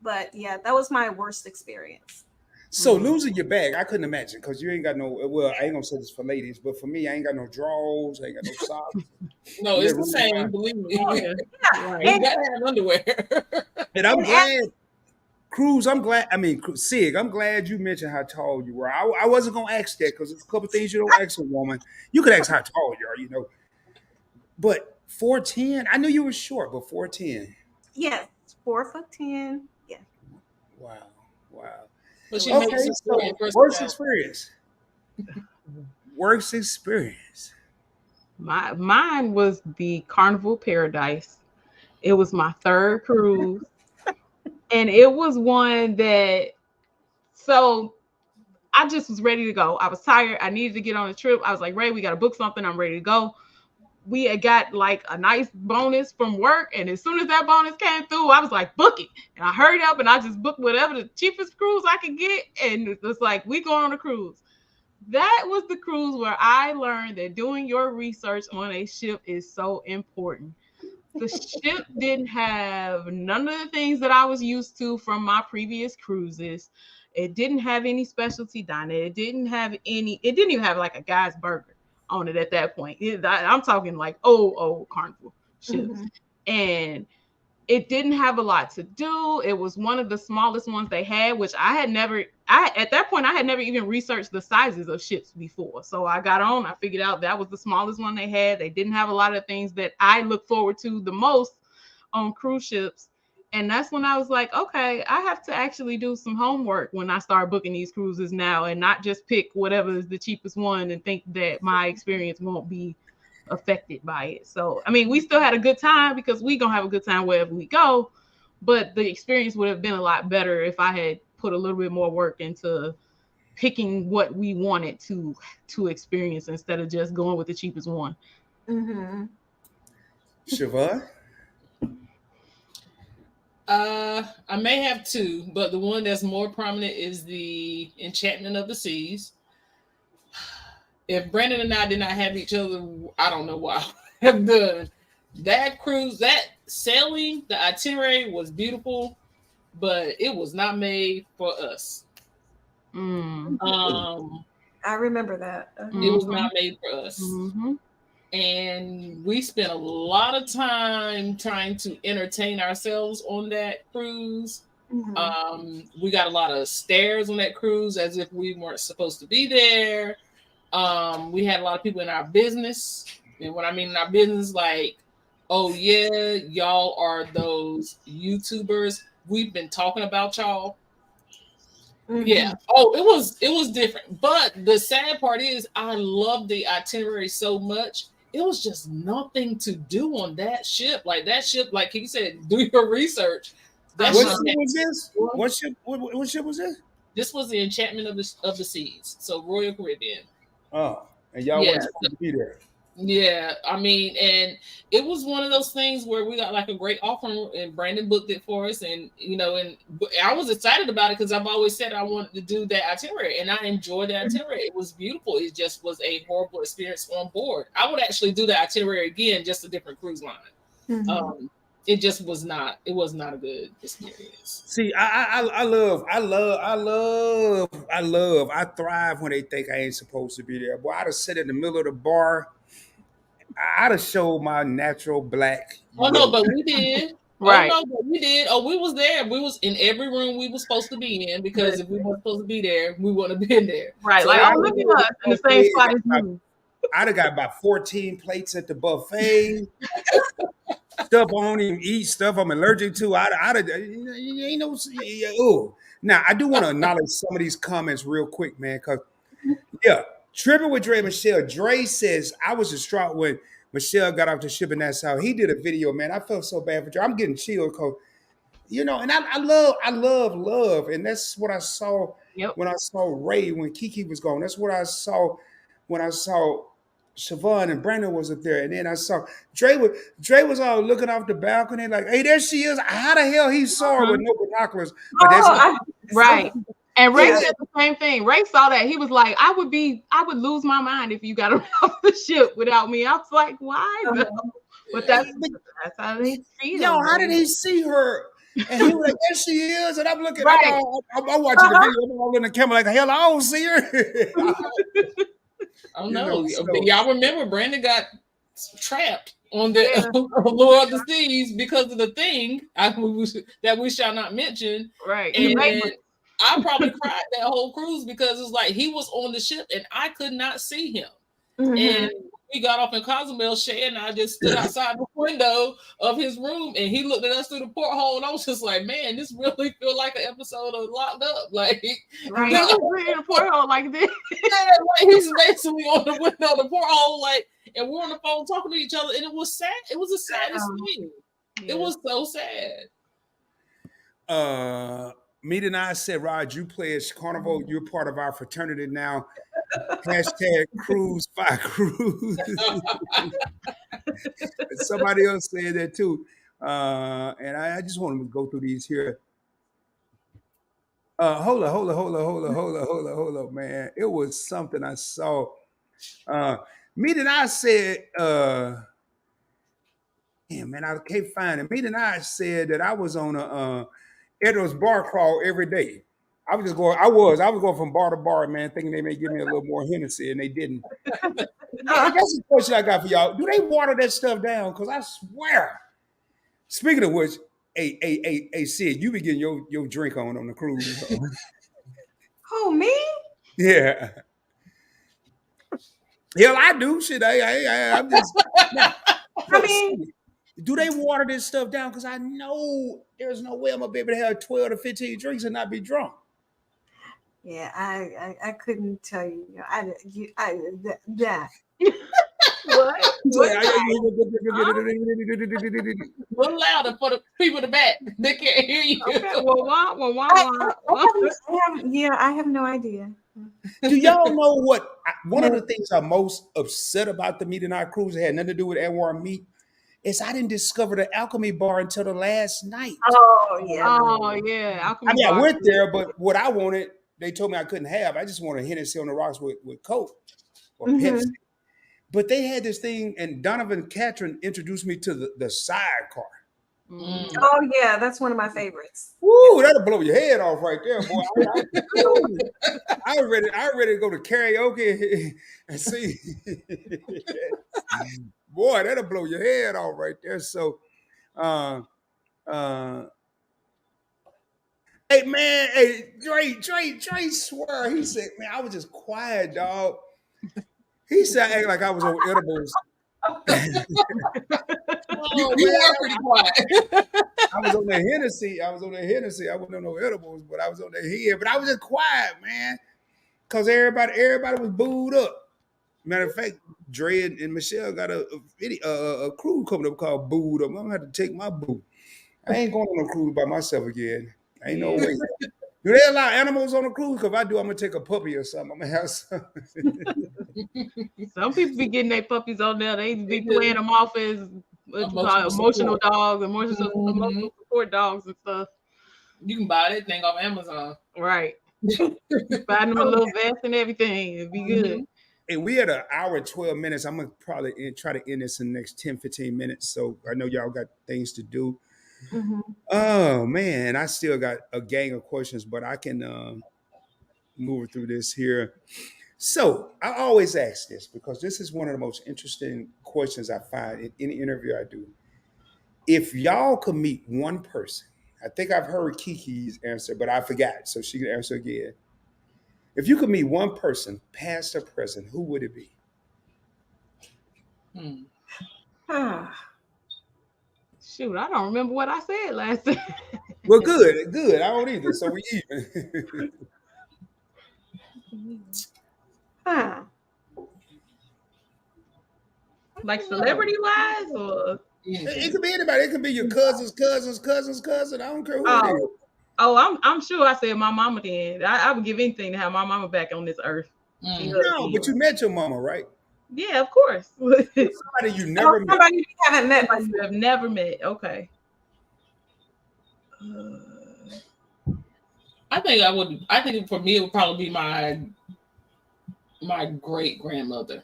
But yeah, that was my worst experience. So losing your bag, I couldn't imagine, because you ain't got no. Well, I ain't gonna say this for ladies, but for me, I ain't got no drawers, I ain't got no socks. No, it's the same. Believe me. Yeah. You gotta have underwear. And I'm glad, Cruz. I mean, Sig. I'm glad you mentioned how tall you were. I wasn't gonna ask that, because there's a couple things you don't ask a woman. You could ask how tall you are, But 4'10", I knew you were short, but 4'10". Yes, 4'10". Yeah. Wow. But she Okay, makes it so worst experience. Worst experience. Mine was the Carnival Paradise. It was my third cruise. And it was one that, so I just was ready to go. I was tired. I needed to get on a trip. I was like, Ray, we got to book something. I'm ready to go. We had got like a nice bonus from work. And as soon as that bonus came through, I was like, book it. And I hurried up and I just booked whatever the cheapest cruise I could get. And it was like, we going on a cruise. That was the cruise where I learned that doing your research on a ship is so important. The ship didn't have none of the things that I was used to from my previous cruises. It didn't have any specialty dining. It didn't even have like a guy's burger on it at that point. I'm talking like old Carnival ships. Mm-hmm. And it didn't have a lot to do. It was one of the smallest ones they had, which at that point, I had never even researched the sizes of ships before. So I got on, I figured out that was the smallest one they had. They didn't have a lot of things that I look forward to the most on cruise ships. And that's when I was like, okay, I have to actually do some homework when I start booking these cruises now, and not just pick whatever is the cheapest one and think that my experience won't be affected by it. So, I mean, we still had a good time, because we gonna have a good time wherever we go, but the experience would have been a lot better if I had put a little bit more work into picking what we wanted to experience instead of just going with the cheapest one. Mm-hmm. Charvon? I may have two, but the one that's more prominent is the Enchantment of the Seas. If Brandon and I did not have each other, I don't know what I have done. That cruise, that sailing, the itinerary was beautiful, but it was not made for us. I remember that. It was not made for us. Mm-hmm. And we spent a lot of time trying to entertain ourselves on that cruise. Mm-hmm. We got a lot of stares on that cruise as if we weren't supposed to be there. We had a lot of people in our business. And what I mean in our business, like, oh yeah, y'all are those YouTubers. We've been talking about y'all. Mm-hmm. Yeah. Oh, it was different. But the sad part is I love the itinerary so much. It was just nothing to do on that ship. Like that ship, like KeKe said, do your research. What ship was this? What ship was this? This was the Enchantment of the Seas, so Royal Caribbean. Oh, and y'all wasn't supposed to be there. Yeah, I mean, and it was one of those things where we got like a great offer, and Brandon booked it for us, and and I was excited about it because I've always said I wanted to do that itinerary, and I enjoyed the itinerary. It was beautiful. It just was a horrible experience on board. I would actually do the itinerary again, just a different cruise line. Mm-hmm. It just was not. It was not a good experience. See, I thrive when they think I ain't supposed to be there. Boy, I'd have sit in the middle of the bar. I'd have showed my natural black. Oh no, but we did. Right. Oh no, but we did. Oh, we was there. We was in every room we were supposed to be in because if we weren't supposed to be there, we wouldn't have been there. Right. So like, look at us in the same spot as you. I'd have got about 14 plates at the buffet. Stuff I don't even eat, stuff I'm allergic to. Now, I do want to acknowledge some of these comments real quick, man, because, Tripping with Dre Michelle. Dre says, I was distraught when Michelle got off the ship in Nassau. He did a video, man. I felt so bad for Dre. I'm getting chilled because, and I love. And that's what I saw when I saw Ray, when KeKe was gone. That's what I saw when I saw Charvon and Brandon was up there, and then I saw Dre was all looking off the balcony like, "Hey, there she is." How the hell he saw her with no binoculars? But right. And Ray said the same thing. Ray saw that. He was like, I would lose my mind if you got off the ship without me. I was like, why? But that's how he see her. Yo, how did he see her? And he was like, there she is. And I'm looking, I'm watching the video. I'm all in the camera like, hell, I don't see her. Oh no! Y'all remember Brandon got trapped on the Lure of the Seas because of the thing that we shall not mention. Right. And I probably cried that whole cruise because it's like he was on the ship and I could not see him. Mm-hmm. And we got off in Cozumel, Shay and I just stood outside the window of his room and he looked at us through the porthole and I was just like, man, this really feel like an episode of Locked Up. Like, right. We're in a porthole like this. Like he's basically on the window of the porthole, like, and we're on the phone talking to each other, and it was sad. It was the saddest thing. Yeah. It was so sad. Meet and I said, Rod, you play as Carnival. You're part of our fraternity now. Hashtag Cruise by Cruise. Somebody else said that too. And I just want to go through these here. Hold up, man. It was something I saw. Meet and I said, man, I can't find it. Meet and I said that I was on a Edwards bar crawl every day. I was going from bar to bar, man, thinking they may give me a little more Hennessy, and they didn't. That's the question I got for y'all. Do they water that stuff down? Because I swear. Speaking of which, hey, Sid, you be getting your drink on the cruise. Oh, me? Yeah. Hell, I do. Shit, I'm just. I mean, do they water this stuff down? Because I know there's no way I'm gonna be able to have 12 to 15 drinks and not be drunk. Yeah, I couldn't tell you. That. What? A little louder for the people in the back. They can't hear you. Okay, I have no idea. Do y'all know what? One of the things I'm most upset about the Meet and I cruise, it had nothing to do with Anwar Meat, is I didn't discover the Alchemy bar until the last night. Oh, yeah. Alchemy bar. I went there, too. but what I wanted, they told me I couldn't have. I just wanted Hennessy on the rocks with Coke or Pepsi. But they had this thing, and Donovan Catron introduced me to the sidecar. Mm. Oh, yeah, that's one of my favorites. Woo, that'll blow your head off right there, boy. I was ready to go to karaoke and see. Boy, that'll blow your head off right there. So, hey, man, Dre swear. He said, man, I was just quiet, dog. He said, I act like I was on edibles. You were pretty quiet. I was on the Hennessy. I wasn't on no edibles, but I was on the head. But I was just quiet, man, because everybody was booed up. Matter of fact, Dre and Michelle got a cruise coming up called Booed Up. I'm gonna have to take my boo. I ain't going on a cruise by myself again. Ain't no way. Do they allow animals on a cruise? Because if I do, I'm gonna take a puppy or something. I'm gonna have some. Some people be getting their puppies on there. They be playing them off as what you call emotional dogs, emotional support dogs and stuff. You can buy that thing off Amazon. Right. Buy them a little vest and everything. It'd be good. And we had an hour and 12 minutes. I'm going to probably try to end this in the next 10, 15 minutes. So I know y'all got things to do. Mhm. Oh, man. I still got a gang of questions, but I can move through this here. So I always ask this because this is one of the most interesting questions I find in any interview I do. If y'all could meet one person, I think I've heard KeKe's answer, but I forgot. So she can answer again. If you could meet one person, past or present, who would it be? Shoot, I don't remember what I said last time. Well, good. I don't either. So we even. Like celebrity wise, or It could be anybody. It could be your cousin. I don't care who it is. I'm sure I said my mama then. I would give anything to have my mama back on this earth. No, but you met your mama, right? Yeah, of course. Somebody you never met. Somebody you haven't met. You have never met. Okay. I think for me it would probably be my great grandmother.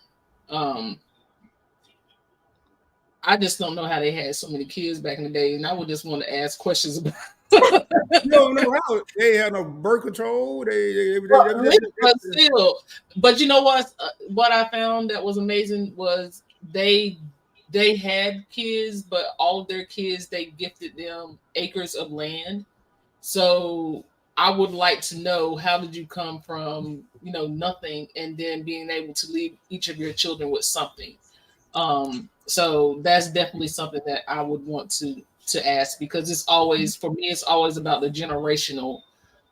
I just don't know how they had so many kids back in the day, and I would just want to ask questions about. You don't know how they had no birth control. But still, but you know what? What I found that was amazing was they had kids, but all of their kids they gifted them acres of land. So I would like to know, how did you come from nothing and then being able to leave each of your children with something? So that's definitely something that I would want to ask, because it's always about the generational,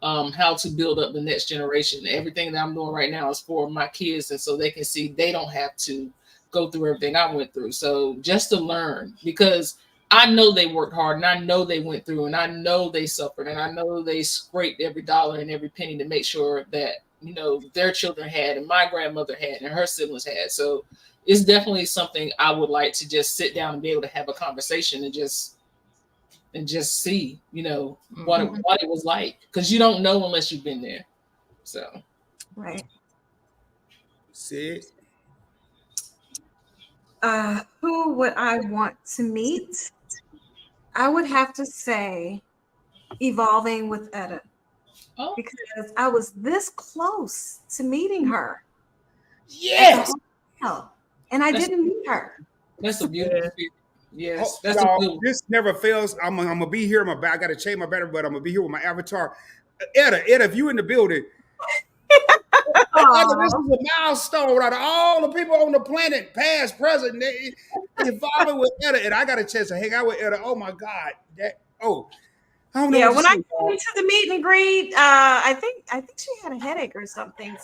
how to build up the next generation. Everything that I'm doing right now is for my kids, and so they can see they don't have to go through everything I went through. So just to learn, because I know they worked hard, and I know they went through, and I know they suffered, and I know they scraped every dollar and every penny to make sure that their children had, and my grandmother had, and her siblings had. So it's definitely something I would like to just sit down and be able to have a conversation and just see, what it was like, because you don't know unless you've been there. So, Right. Sid. Who would I want to meet? I would have to say Evolving with Etta. Oh. Because I was this close to meeting her. Yes. And I didn't meet her. That's a beautiful experience. Yes, that's this never fails. I'm gonna be here. I gotta change my battery, but I'm gonna be here with my avatar. Etta, if you in the building, Etta, this is a milestone out of all the people on the planet, past, present, evolving with Etta, and I got a chance to hang out with Etta. Oh my God, I don't know. Yeah, when I came to the meet and greet, I think she had a headache or something.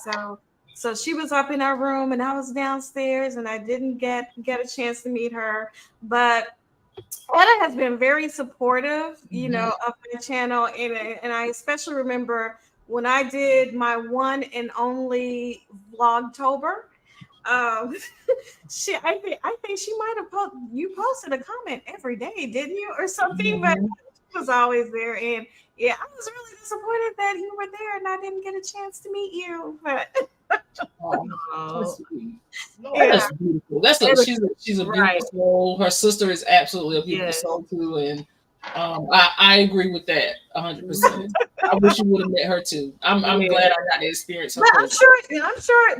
So she was up in our room and I was downstairs, and I didn't get a chance to meet her. But Etta has been very supportive, of my channel, and I especially remember when I did my one and only Vlogtober. I think she might have posted a comment every day, didn't you, or something? But she was always there, and yeah, I was really disappointed that you were there and I didn't get a chance to meet you. But that's beautiful. She's a beautiful soul. Her sister is absolutely a beautiful soul too, and I agree with that 100%. I wish you would have met her too. I'm glad I got to experience her. I'm sure.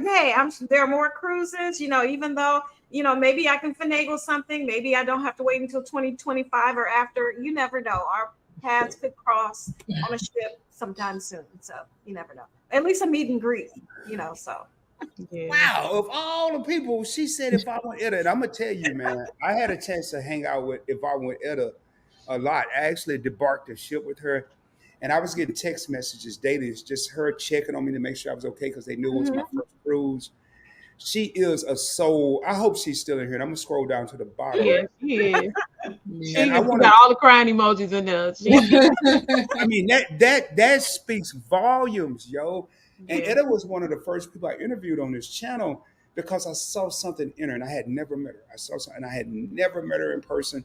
Hey, there are more cruises. Even though maybe I can finagle something. Maybe I don't have to wait until 2025 or after. You never know. Our paths could cross on a ship sometime soon. So you never know. At least a meet and greet. So. Yeah. Wow, of all the people, she said if I want Etta, and I'm gonna tell you, man, I had a chance to hang out with if I want Etta a lot. I actually debarked the ship with her, and I was getting text messages daily. It's just her checking on me to make sure I was okay, because they knew it was my first cruise. She is a soul. I hope she's still in here. And I'm gonna scroll down to the bottom. Yeah. And I want got all the crying emojis in there. I mean, that speaks volumes, yo. And Yeah. Etta was one of the first people I interviewed on this channel because I saw something in her and I had never met her. I saw something, and I had never met her in person.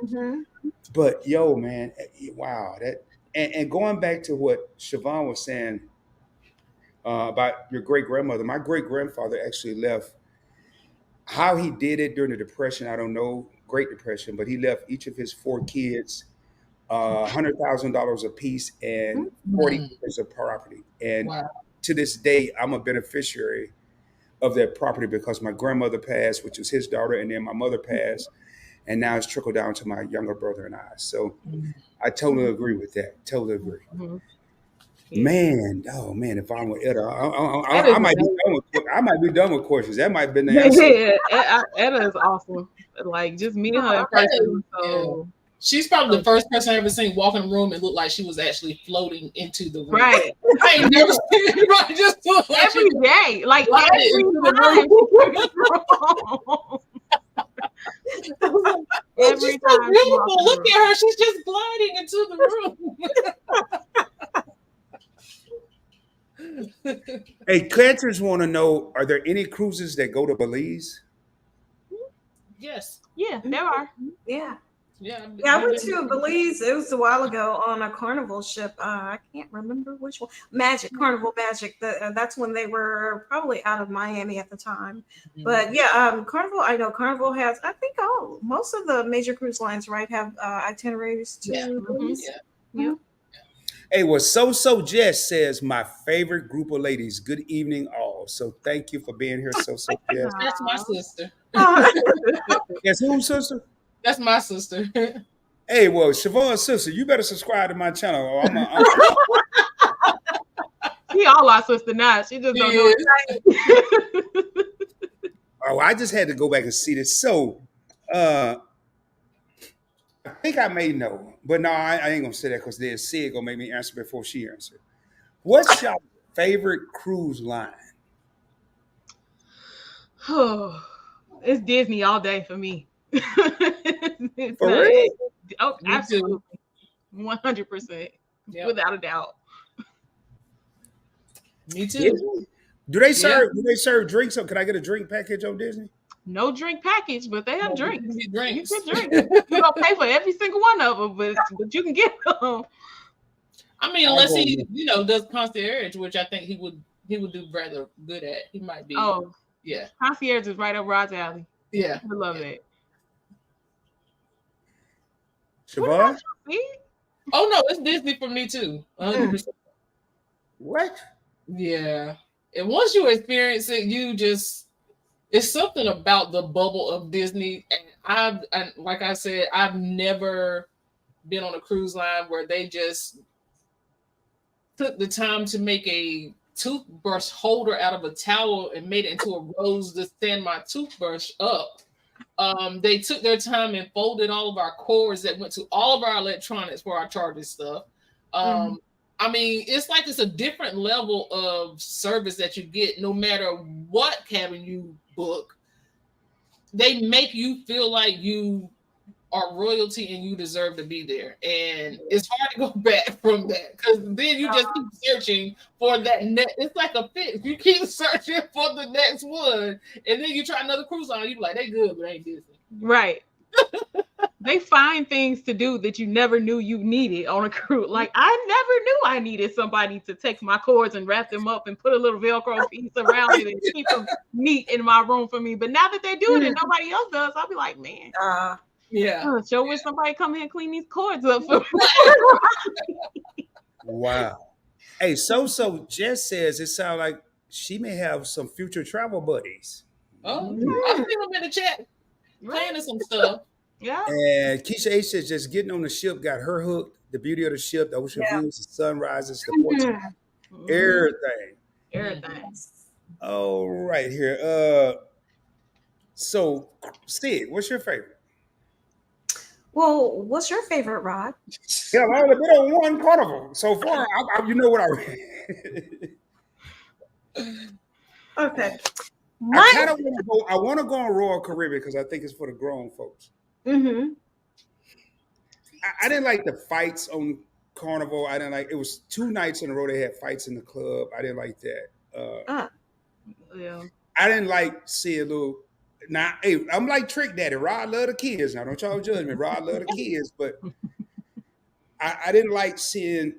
Mhm. But yo, man, wow, that and going back to what Charvon was saying about your great grandmother, my great grandfather actually left. How he did it during the Depression, I don't know, Great Depression, but he left each of his four kids $100,000 a piece and 40 acres of property. And Wow. to this day, I'm a beneficiary of that property because my grandmother passed, which was his daughter, and then my mother passed, and now it's trickled down to my younger brother and I. So I totally agree with that. Totally agree. Mhm. Man, oh man, if I'm with Etta, That is I might be amazing. done with. I might be done with questions. That might have been the answer. Yeah, Etta is awesome. Like just meeting her in person. So She's probably the first person I ever seen walk in the room and look like she was actually floating into the room. right. I ain't never seen anybody just look like Every day. Like Glided every into the time. It's Every just so time. beautiful. Look at her. She's just gliding into the room. Hey, cancers want to know: are there any cruises that go to Belize? Yes. Yeah, there are. Yeah. Yeah. Yeah, I went to Belize. It was a while ago on a carnival ship. I can't remember which one. Carnival Magic. That's when they were probably out of Miami at the time. But yeah, Carnival. I know Carnival has. I think most of the major cruise lines, right, have itineraries to Yeah. Belize. Yeah. Hey, well, So Jess says my favorite group of ladies. Good evening, all. So thank you for being here, So Jess. That's my sister. Yes, who, sister? That's my sister. Hey, well, Siobhan's sister, you better subscribe to my channel. Or She all our sister now. She just don't know it. oh, I just had to go back and see this. So, I think I may know, but no, I ain't gonna say that because then Sid gonna make me answer before she answered. What's your favorite cruise line? It's Disney all day for me. For real? Oh, Me absolutely. 100%. Yep. Without a doubt. Me too. Disney? Do they serve drinks? So can I get a drink package on Disney? No drink package, but they have drinks. You get drinks. You can drink. You don't pay for every single one of them, but you can get them. I mean, unless he, does concierge, which I think he would do rather good at. He might be. Oh, yeah. Concierge is right up Rod's alley. Yeah. I love it. Siobhan? Oh no, it's Disney for me too. 100%. What? Yeah. And once you experience it, it's something about the bubble of Disney. And like I said, I've never been on a cruise line where they just took the time to make a toothbrush holder out of a towel and made it into a rose to stand my toothbrush up. They took their time and folded all of our cords that went to all of our electronics for our charging stuff. I mean, it's like it's a different level of service that you get no matter what cabin you book. They make you feel like you are royalty and you deserve to be there. And it's hard to go back from that because then you just keep searching for that next. It's like a fit. You keep searching for the next one. And then you try another cruise line. You're like, they good, but ain't Disney. Right. They find things to do that you never knew you needed on a cruise. Like I never knew I needed somebody to take my cords and wrap them up and put a little Velcro piece around it and keep them neat in my room for me. But now that they're doing it, nobody else does. I'll be like, man, yeah. Sure wish somebody come here and clean these cords up for me. Wow. Hey, So Jess says it sounds like she may have some future travel buddies. Oh, I've seen them in the chat planning some stuff. Yeah. And Keisha H says just getting on the ship got her hooked. The beauty of the ship, the ocean views, the sunrises, the ports, Everything. All right, here. So Sid, what's your favorite? Well, what's your favorite, Rod? Yeah, I've only been on one carnival so far. You know what I read. Okay. I want to go on Royal Caribbean because I think it's for the grown folks. Mm-hmm. I didn't like the fights on Carnival. I didn't like. It was 2 nights in a row they had fights in the club. I didn't like that. Uh, Yeah. I didn't like seeing little. Now, hey, I'm like Trick Daddy. Rod love the kids. Now, don't y'all judge me. Rod love the kids, but I didn't like seeing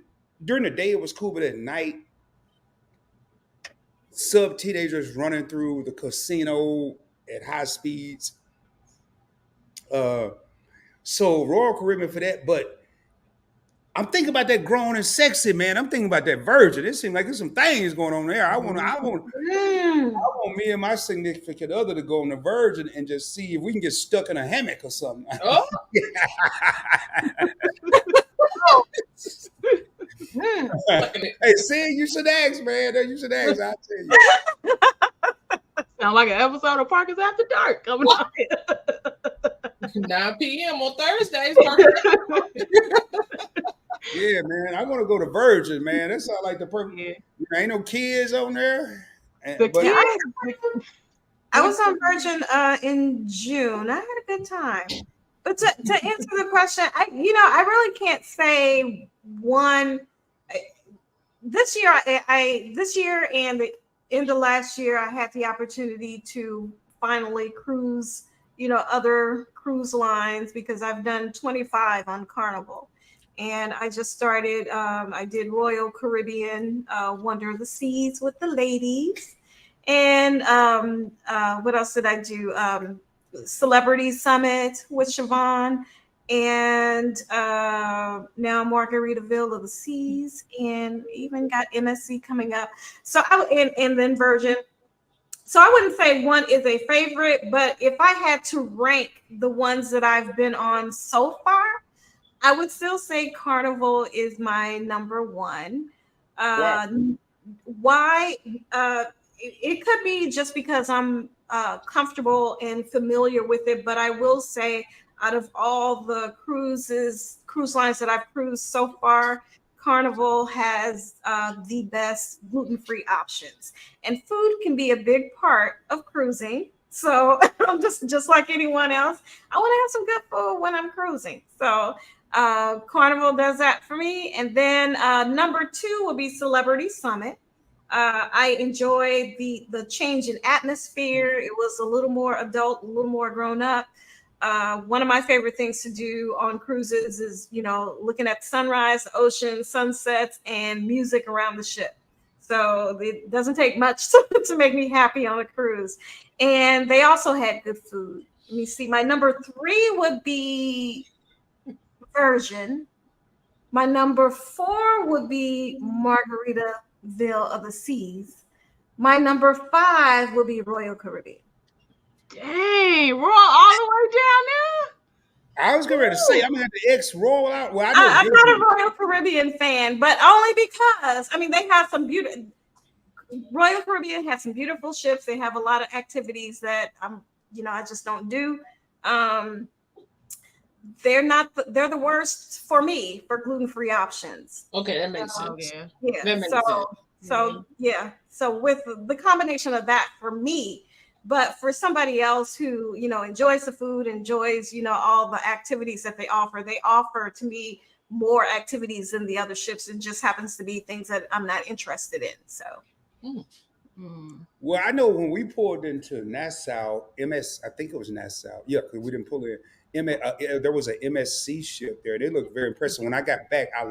during the day. It was cool, but at night, sub teenagers running through the casino at high speeds. Uh, so Royal Caribbean for that, but I'm thinking about that grown and sexy, man. I'm thinking about that virgin. It seems like there's some things going on there. mm. I want me and my significant other to go on the Virgin and just see if we can get stuck in a hammock or something. Oh, Mm. Hey, see, you should ask, man. You should ask. I'll tell you. Sound like an episode of Parkers After Dark coming up. 9 p.m. on Thursdays. Yeah, man. I want to go to Virgin, man. That sounds like the perfect. Yeah. Ain't no kids on there. The But kids, I was on Virgin in June. I had a good time. But to answer the question, I really can't say one. This year, this year and the end of last year, I had the opportunity to finally cruise, other cruise lines because I've done 25 on Carnival. And I just started, I did Royal Caribbean, Wonder of the Seas with the ladies. And what else did I do? Celebrity Summit with Charvon. And now Margaritaville of the Seas. And even got MSC coming up. So and then Virgin. So I wouldn't say one is a favorite, but if I had to rank the ones that I've been on so far, I would still say Carnival is my number one. Why? It could be just because I'm comfortable and familiar with it, but I will say out of all the cruise lines that I've cruised so far, Carnival has the best gluten-free options. And food can be a big part of cruising. So I'm just like anyone else. I want to have some good food when I'm cruising. So Carnival does that for me. And then number 2 would be Celebrity Summit. I enjoyed the change in atmosphere. It was a little more adult, a little more grown up. One of my favorite things to do on cruises is, looking at the sunrise, the ocean, sunsets, and music around the ship. So it doesn't take much to make me happy on a cruise. And they also had good food. Let me see. My number 3 would be Virgin. My number 4 would be Margaritaville of the Seas. My number 5 would be Royal Caribbean. dang, Roy, all the way down there. I was going to say, I'm going to have to X roll out. Well, I'm not a Royal Caribbean fan, but only because, they have some beautiful. Royal Caribbean has some beautiful ships. They have a lot of activities that I just don't do. They're the worst for me for gluten-free options. Okay, that makes sense. Yeah. That makes sense. So yeah. So with the combination of that for me, but for somebody else who, enjoys the food, enjoys, all the activities that they offer to me more activities than the other ships. It just happens to be things that I'm not interested in. So. Well, I know when we pulled into Nassau, I think it was Nassau. Yeah, because we didn't pull in. There was an MSC ship there. They looked very impressive. When I got back, I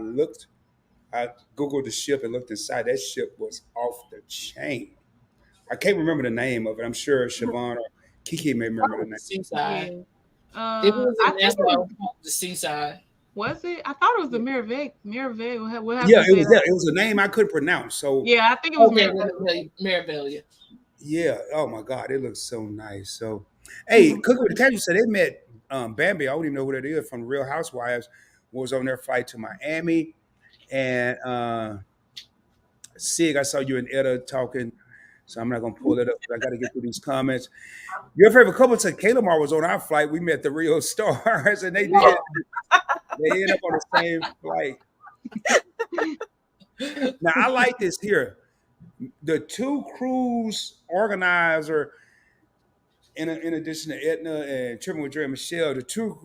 Googled the ship and looked inside. That ship was off the chain. I can't remember the name of it. I'm sure Charvon or KeKe may remember the name. Seaside. Yeah. It was I think the Seaside. Was it? I thought it was the Miravac. What Yeah, it was a name I couldn't pronounce. So yeah, I think it was Miravac. Miravac. yeah. Oh my God, it looks so nice. So, hey, Cooking with the Cat, you said they met Bambi. I don't even know who that is from Real Housewives. Was on their flight to Miami, and Sig, I saw you and Etta talking. So I'm not gonna pull it up. I got to get through these comments. Your favorite couple to Kalamar was on our flight. We met the Rio Stars, and they ended up on the same flight. Now I like this here. The 2 cruise organizer in addition to Edna and Tripping with Dre and Michelle, the two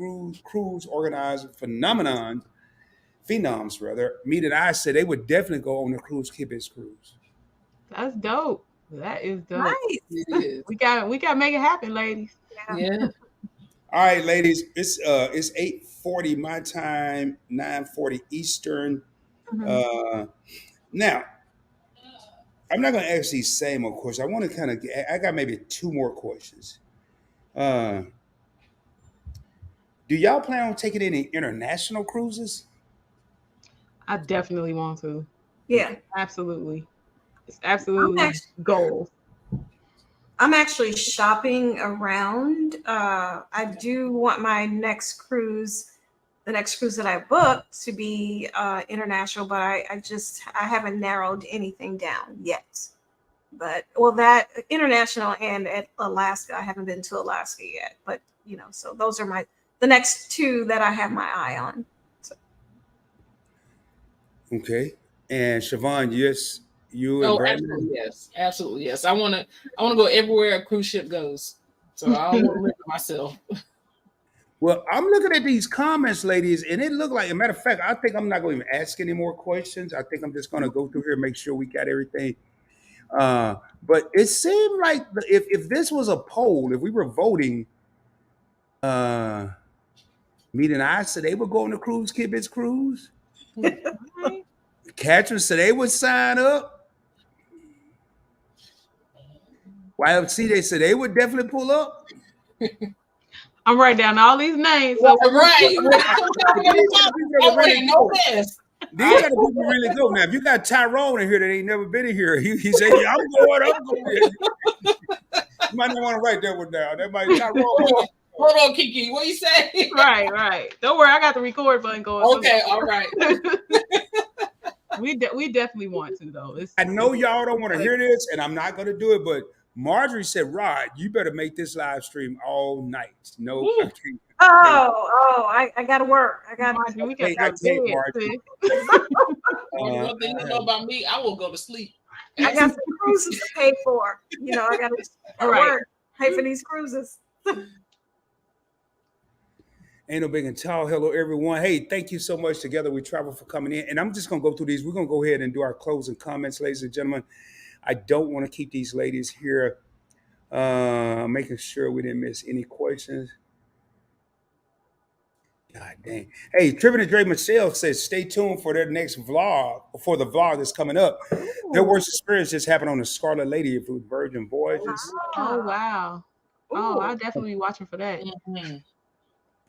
cruise organizer phenoms rather, Meet and I said they would definitely go on the Cruise Kibitz cruise. That's dope. That is dope. Nice. It is. We got to make it happen, ladies. Yeah. All right, ladies, it's 8:40 my time, 9:40 Eastern. Now, I'm not going to ask these same old questions. I want to I got maybe two more questions. Do y'all plan on taking any international cruises? I definitely want to. Yeah. Absolutely. It's absolutely goals. I'm actually shopping around. I do want my next cruise, the next cruise that I booked, to be international, but I haven't narrowed anything down yet. But that international and at Alaska, I haven't been to Alaska yet. But so those are the next two that I have my eye on. So. Okay, and Charvon, yes. You and Brandon? Absolutely yes. I want to go everywhere a cruise ship goes. So I don't want to limit myself. Well, I'm looking at these comments, ladies, and it looked like, a matter of fact, I think I'm not going to even ask any more questions. I think I'm just going to go through here and make sure we got everything. But it seemed like if this was a poll, if we were voting, Meet and I said they would go on the Cruise Kibitz cruise. Catherine said they would sign up. YFC, they said they would definitely pull up. I'm writing down all these names. So right. No best. These are the people who really go. Now, if you got Tyrone in here that ain't never been in here, he said, yeah, I'm going. You might not want to write that one down. That might Tyrone. Hold on, KeKe. What you say? Right. Don't worry, I got the record button going. Okay, all right. We definitely want to though. I know y'all don't want to hear this, and I'm not going to do it, but Marjorie said, Rod, you better make this live stream all night. No, I can't. I got to work. I got to. We got One to One thing you know about me, I will go to sleep. I got some cruises to pay for. I got to work, pay for these cruises. Ain't no big and tall. Hello, everyone. Hey, thank you so much. Together We Travel for coming in. And I'm just going to go through these. We're going to go ahead and do our closing comments, ladies and gentlemen. I don't want to keep these ladies here, making sure we didn't miss any questions. God dang. Hey, Tripping with Dre Michelle says, stay tuned for their next vlog, for the vlog that's coming up. Ooh. Their worst experience just happened on the Scarlet Lady with Virgin Voyages. Oh, wow. Ooh. Oh, I'll definitely be watching for that. Mm-hmm.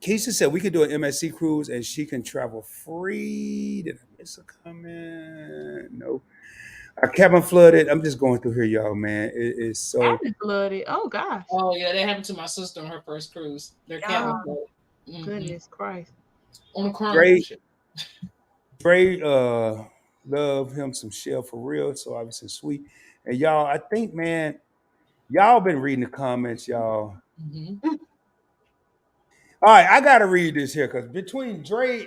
Keisha said we could do an MSC cruise and she can travel free. Did I miss a comment? No. Our cabin flooded. I'm just going through here, y'all, man. It's so cabin flooded. Oh gosh. Oh yeah, that happened to my sister on her first cruise. Their cabin flooded. Mm-hmm. Goodness Christ. On a carnival ship. Dre love him some Shell for real. So obviously sweet. And y'all, I think, man, y'all been reading the comments, y'all. Mm-hmm. All right, I gotta read this here because between Dre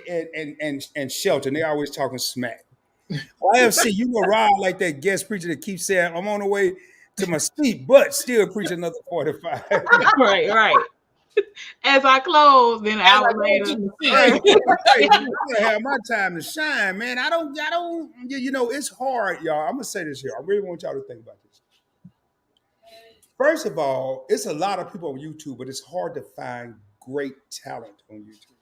and Shelton, they always talking smack. YFC, you gonna ride like that guest preacher that keeps saying, I'm on the way to my sleep, but still preach another 45. Right. As I close, then an hour later. I'm gonna have my time to shine, man. I don't, it's hard, y'all. I'm gonna say this here. I really want y'all to think about this. First of all, it's a lot of people on YouTube, but it's hard to find great talent on YouTube.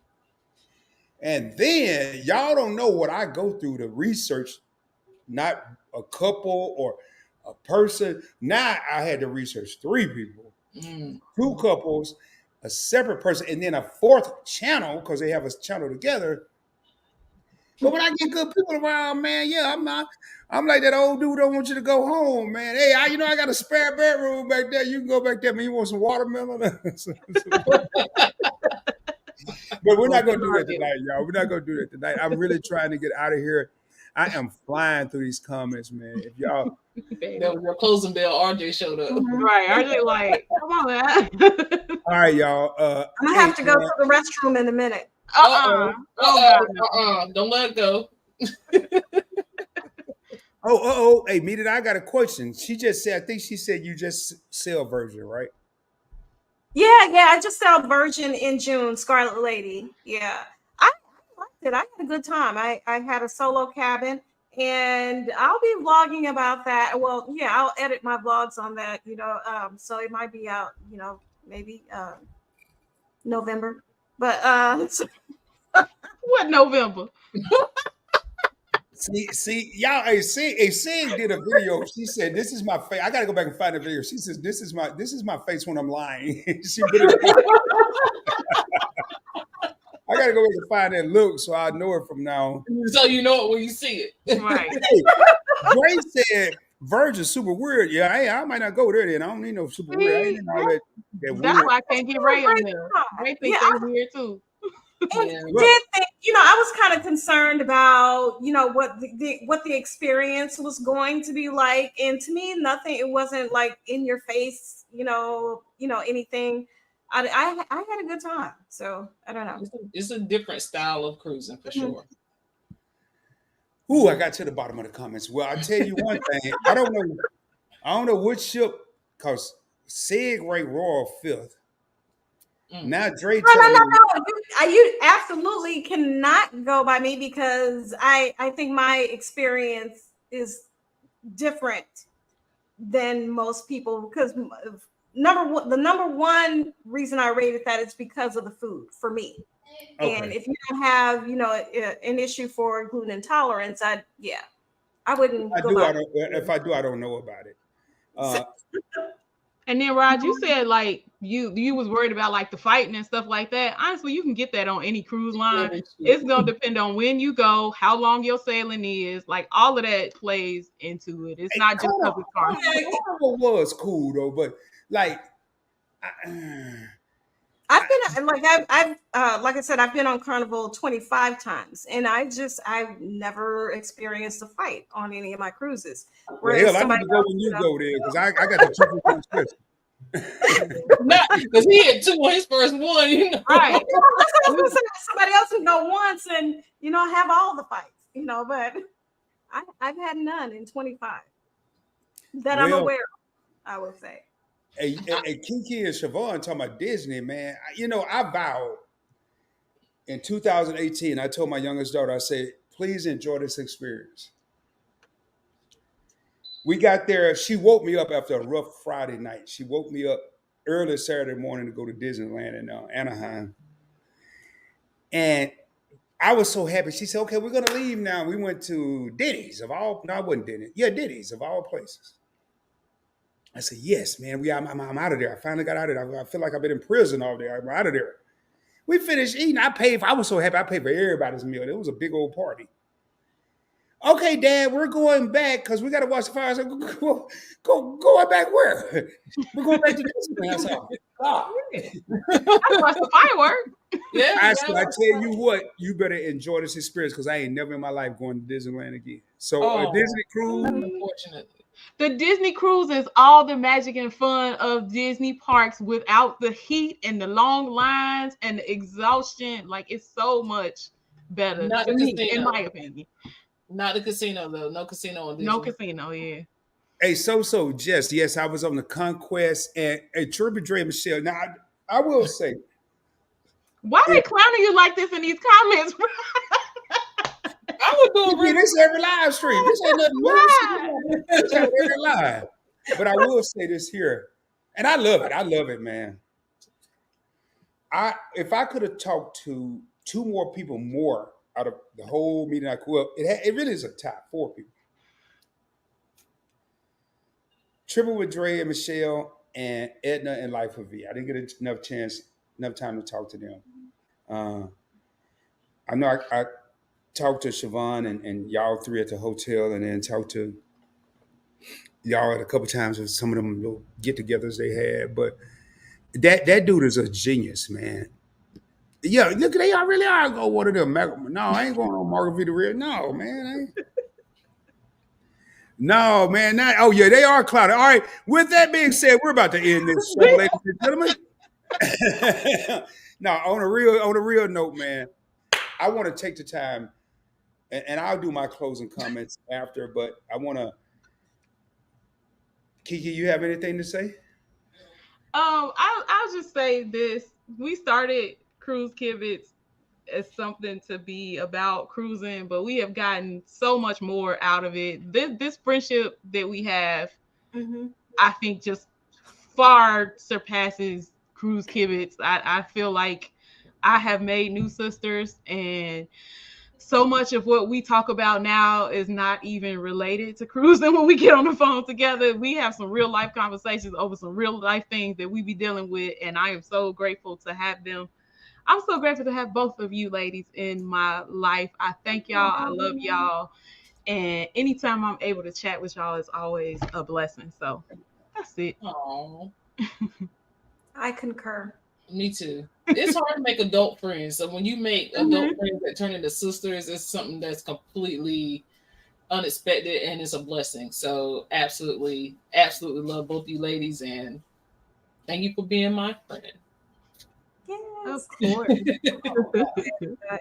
And then y'all don't know what I go through to research, not a couple or a person. Now I had to research 3 people, 2 couples, a separate person, and then a 4th channel because they have a channel together. But when I get good people around, man, yeah, I'm like that old dude don't want you to go home, man. Hey, I got a spare bedroom back there. You can go back there, man. You want some watermelon? But we're not going to do that tonight, y'all. We're not going to do that tonight. I'm really trying to get out of here. I am flying through these comments, man. If y'all... That was your closing bell. RJ showed up. Right. RJ like, come on, man. All right, y'all. I'm going to have to go to the restroom in a minute. Don't let it go. Hey, Meet and I got a question. She just said, I think she said you just sell version, right? Yeah. I just saw Virgin in June, Scarlet Lady. Yeah. I liked it. I had a good time. I had a solo cabin, and I'll be vlogging about that. Well, yeah, I'll edit my vlogs on that, so it might be out, maybe November. But What November? See, y'all. Hey, Sig did a video. She said, "This is my face." I gotta go back and find the video. She says, "This is my face when I'm lying." She put it. I gotta go back and find that look so I know it from now. So you know it when you see it. Right. Hey, Dre said, "Virgin's super weird." Yeah, hey, I might not go there then. I don't need no super weird. I ain't in all that That's weird. why I can't get Ray on there. Ray think they weird too. And Yeah. did think, I was kind of concerned about, what the experience was going to be like. And to me, nothing, it wasn't like in your face, anything. I had a good time. So I don't know. It's a different style of cruising for sure. Ooh, I got to the bottom of the comments. Well, I tell you one thing. I don't know which ship, because Sig Ray Royal fifth. Now Dre telling me, You absolutely cannot go by me, because I think my experience is different than most people, because the number one reason I rated that is because of the food for me. okay. And if you don't have, an issue for gluten intolerance, I wouldn't go by. If I do, I don't know about it. And then Rod, you said like you was worried about like the fighting and stuff like that. Honestly, you can get that on any cruise line. It's gonna depend on when you go, how long your sailing is, like all of that plays into it. It's not just because it's Carnival. Carnival was cool though, but like I've been like I said, I've been on Carnival 25 times, and I've never experienced a fight on any of my cruises. Whereas hell, I need to go when you go there, because I got the two special. Not because he had two on his first one, Right. Somebody else can go once and have all the fights, but I've had none in 25 that I'm aware of, I would say. Hey, KeKe and Charvon talking about Disney, man. I vowed in 2018, I told my youngest daughter, I said, please enjoy this experience. We got there. She woke me up after a rough Friday night. She woke me up early Saturday morning to go to Disneyland in Anaheim. And I was so happy. She said, okay, we're going to leave now. We went to Denny's of all, no, it wasn't Denny's. Yeah, Denny's of all places. I said, yes, man, I'm out of there. I finally got out of there. I feel like I've been in prison all day. I'm out of there. We finished eating. I was so happy. I paid for everybody's meal. It was a big old party. Okay, Dad, we're going back because we got to watch the fires. Go back where? We're going back to Disneyland. I watch the fireworks. Yeah. I tell you what, you better enjoy this experience, because I ain't never in my life going to Disneyland again. So a Disney cruise. Unfortunately. The Disney cruise is all the magic and fun of Disney parks without the heat and the long lines and the exhaustion. Like, it's so much better Not to the me, casino. in my opinion. Not the casino though. No casino on Disney. No casino, yeah. Hey, Jess, yes, I was on the Conquest and Triple Dre Michelle. Now, I will say, why are they clowning you like this in these comments, bro? I was doing really this every live stream. This ain't nothing new. This ain't every live. But I will say this here, and I love it. I love it, man. If I could have talked to two more people more out of the whole meeting, I could. It really is a top 4 people. Triple with Dre and Michelle and Edna and Life of V. I didn't get enough time to talk to them. I know I talked to Charvon and y'all 3 at the hotel, and then talked to y'all at a couple times with some of them little get-togethers they had. But that dude is a genius, man. Yeah, look, they really are go one of them. No, I ain't going on Margarita Red. No, man. No, man. Oh, yeah, they are clouded. All right. With that being said, we're about to end this show, ladies and gentlemen. No, on a real note, man, I want to take the time, and I'll do my closing comments after, but I want to, KeKe, you have anything to say? I'll just say this. We started Cruise Kibitz as something to be about cruising, but we have gotten so much more out of it. This friendship that we have, I think, just far surpasses Cruise Kibitz. I feel like I have made new sisters, and so much of what we talk about now is not even related to cruising. When we get on the phone together, we have some real life conversations over some real life things that we be dealing with, and I am so grateful to have them. I'm so grateful to have both of you ladies in my life. I thank y'all. I love y'all. And anytime I'm able to chat with y'all is always a blessing. So that's it. Oh, I concur. me too. It's hard to make adult friends. So when you make adult friends that turn into sisters, it's something that's completely unexpected and it's a blessing. So absolutely love both you ladies and thank you for being my friend. Yes. Of course.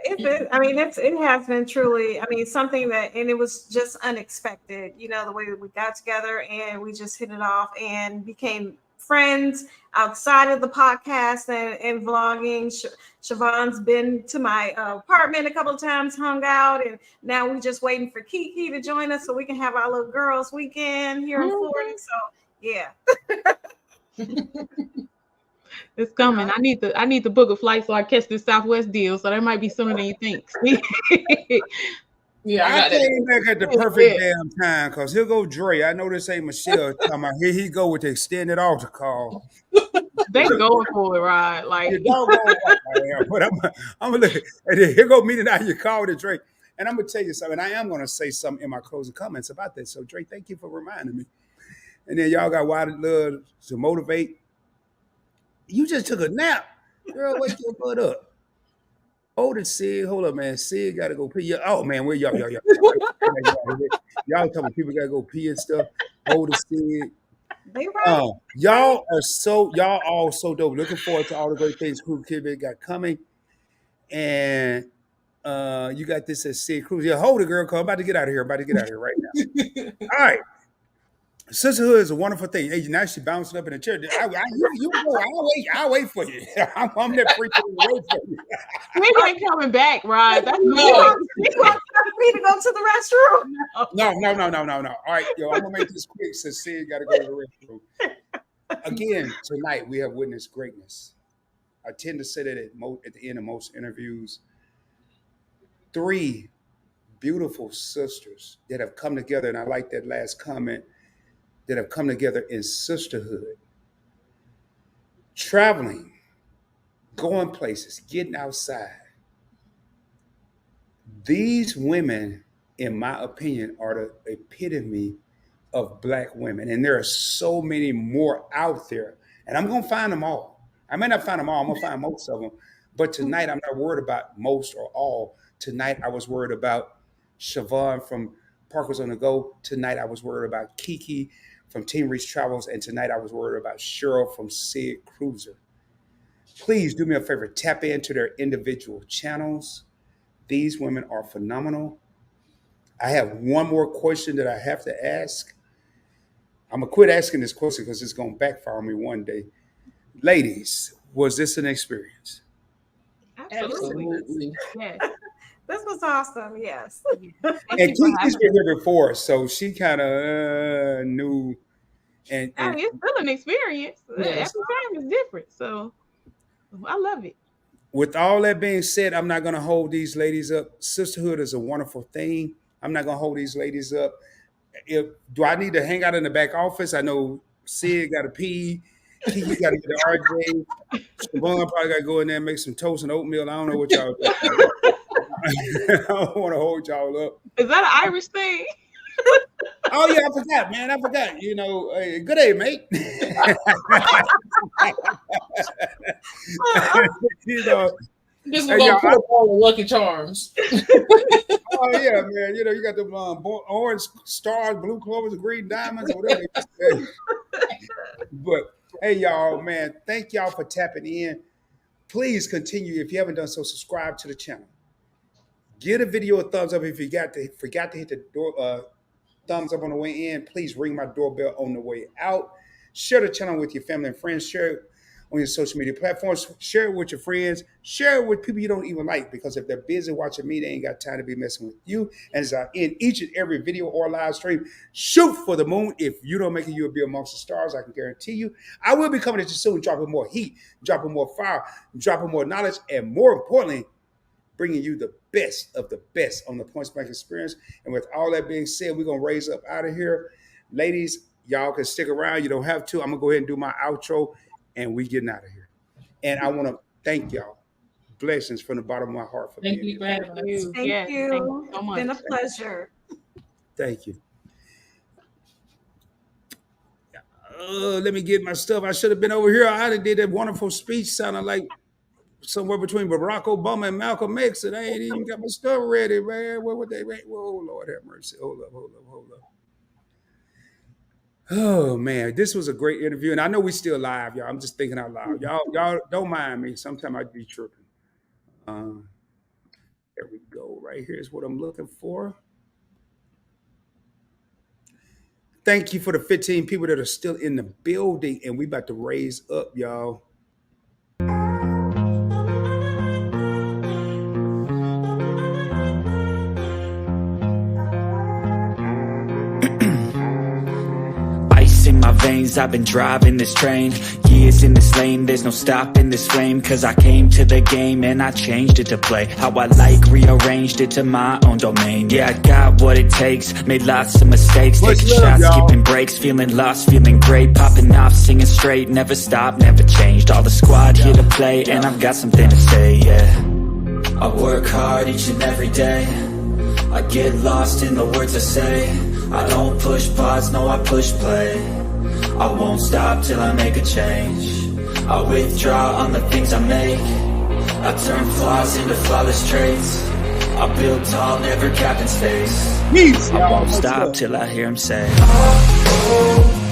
It has been truly, something that, and it was just unexpected, the way that we got together and we just hit it off and became friends outside of the podcast and vlogging. Siobhan's been to my apartment a couple of times, hung out, and now we're just waiting for KeKe to join us so we can have our little girls weekend here in Florida. So yeah. It's coming. I need to book a flight so I catch this Southwest deal. So that might be sooner than you think. Yeah, I came back at the perfect damn time because here go Dre. I know this ain't Michelle talking about. Here he go with the extended altar call. They going for it, right? Like, but I'm gonna look. And then here go me tonight. You called it, Dre, and I'm gonna tell you something. I am gonna say something in my closing comments about that. So Dre, thank you for reminding me. And then y'all got wild love to motivate. You just took a nap, girl. Wake your butt up. Hold it, Sid. Hold up, man. Sid got to go pee. Oh man, where y'all? Y'all talking people got to go pee and stuff. Hold it, Sid. Y'all all so dope. Looking forward to all the great things Cruise Kibitz got coming. And you got this at Sid Cruise. Yeah, hold it, girl. Cause I'm about to get out of here. Right now. All right. Sisterhood is a wonderful thing. Hey, now she bouncing up in the chair. You go. I'll wait for you. I'm there preaching wait for you. We ain't coming back, right? That's You want me to go to the restroom? No. All right, yo, I'm gonna make this quick since Sid got to go to the restroom. Again, tonight we have witnessed greatness. I tend to say that at the end of most interviews. 3 beautiful sisters that have come together, and I like that last comment, that have come together in sisterhood, traveling, going places, getting outside. These women, in my opinion, are the epitome of Black women. And there are so many more out there. And I'm going to find them all. I may not find them all. I'm going to find most of them. But tonight, I'm not worried about most or all. Tonight, I was worried about Charvon from Parkers on the Go. Tonight, I was worried about KeKe from Team Reach Travels. And tonight, I was worried about Cheryl from Sid Cruiser. Please do me a favor. Tap into their individual channels. These women are phenomenal. I have one more question that I have to ask. I'm going to quit asking this question because it's going to backfire on me one day. Ladies, was this an experience? Absolutely. Yes. This was awesome. Yes. And KeKe's been here before, so she kind of knew. And it's still an experience. Yes. Every time is different. So I love it. With all that being said, I'm not going to hold these ladies up. Sisterhood is a wonderful thing. I'm not going to hold these ladies up. Do I need to hang out in the back office? I know Sid got to pee. KeKe got to get to RJ. Siobhan probably got to go in there and make some toast and oatmeal. I don't know what y'all do. I don't want to hold y'all up. Is that an Irish thing? Oh, yeah, I forgot, man. I forgot. You know, good day, mate. You know, just gonna put up all the Lucky Charms. Oh yeah, man. You know, you got the orange stars, blue clovers, and green diamonds, or whatever. But hey, y'all, man, thank y'all for tapping in. Please continue. If you haven't done so, subscribe to the channel. Give the video a thumbs up if you forgot to hit the thumbs up on the way in. Please ring my doorbell on the way out. Share the channel with your family and friends. Share it on your social media platforms. Share it with your friends. Share it with people you don't even like, because if they're busy watching me, they ain't got time to be messing with you. And as I end each and every video or live stream, shoot for the moon. If you don't make it, you'll be amongst the stars. I can guarantee you. I will be coming at you soon, dropping more heat, dropping more fire, dropping more knowledge, and more importantly, bringing you the best of the best on the Points Blank Experience. And with all that being said, we're going to raise up out of here. Ladies, y'all can stick around. You don't have to. I'm going to go ahead and do my outro, and we getting out of here. And I want to thank y'all. Blessings from the bottom of my heart. For Thank you for having us. Thank you. Thank you so much. It's been a pleasure. Thank you. Let me get my stuff. I should have been over here. I did that wonderful speech sounding like somewhere between Barack Obama and Malcolm X, and I ain't even got my stuff ready, man. What would they rate? Whoa, Lord have mercy. Hold up. Oh man, this was a great interview, and I know we still live, y'all. I'm just thinking out loud. Y'all don't mind me. Sometimes I'd be tripping. There we go. Right here is what I'm looking for. Thank you for the 15 people that are still in the building, and we about to raise up, y'all. In my veins, I've been driving this train. Years in this lane, there's no stopping this flame. Cause I came to the game and I changed it to play how I like, rearranged it to my own domain. Yeah, I got what it takes, made lots of mistakes. Taking shots, skipping breaks, feeling lost, feeling great. Popping off, singing straight, never stopped, never changed. All the squad here to play, and I've got something to say, yeah. I work hard each and every day. I get lost in the words I say. I don't push pause, no I push play. I won't stop till I make a change. I withdraw on the things I make. I turn flaws into flawless traits. I build tall, never capped in space. I won't stop till I hear him say, oh, oh.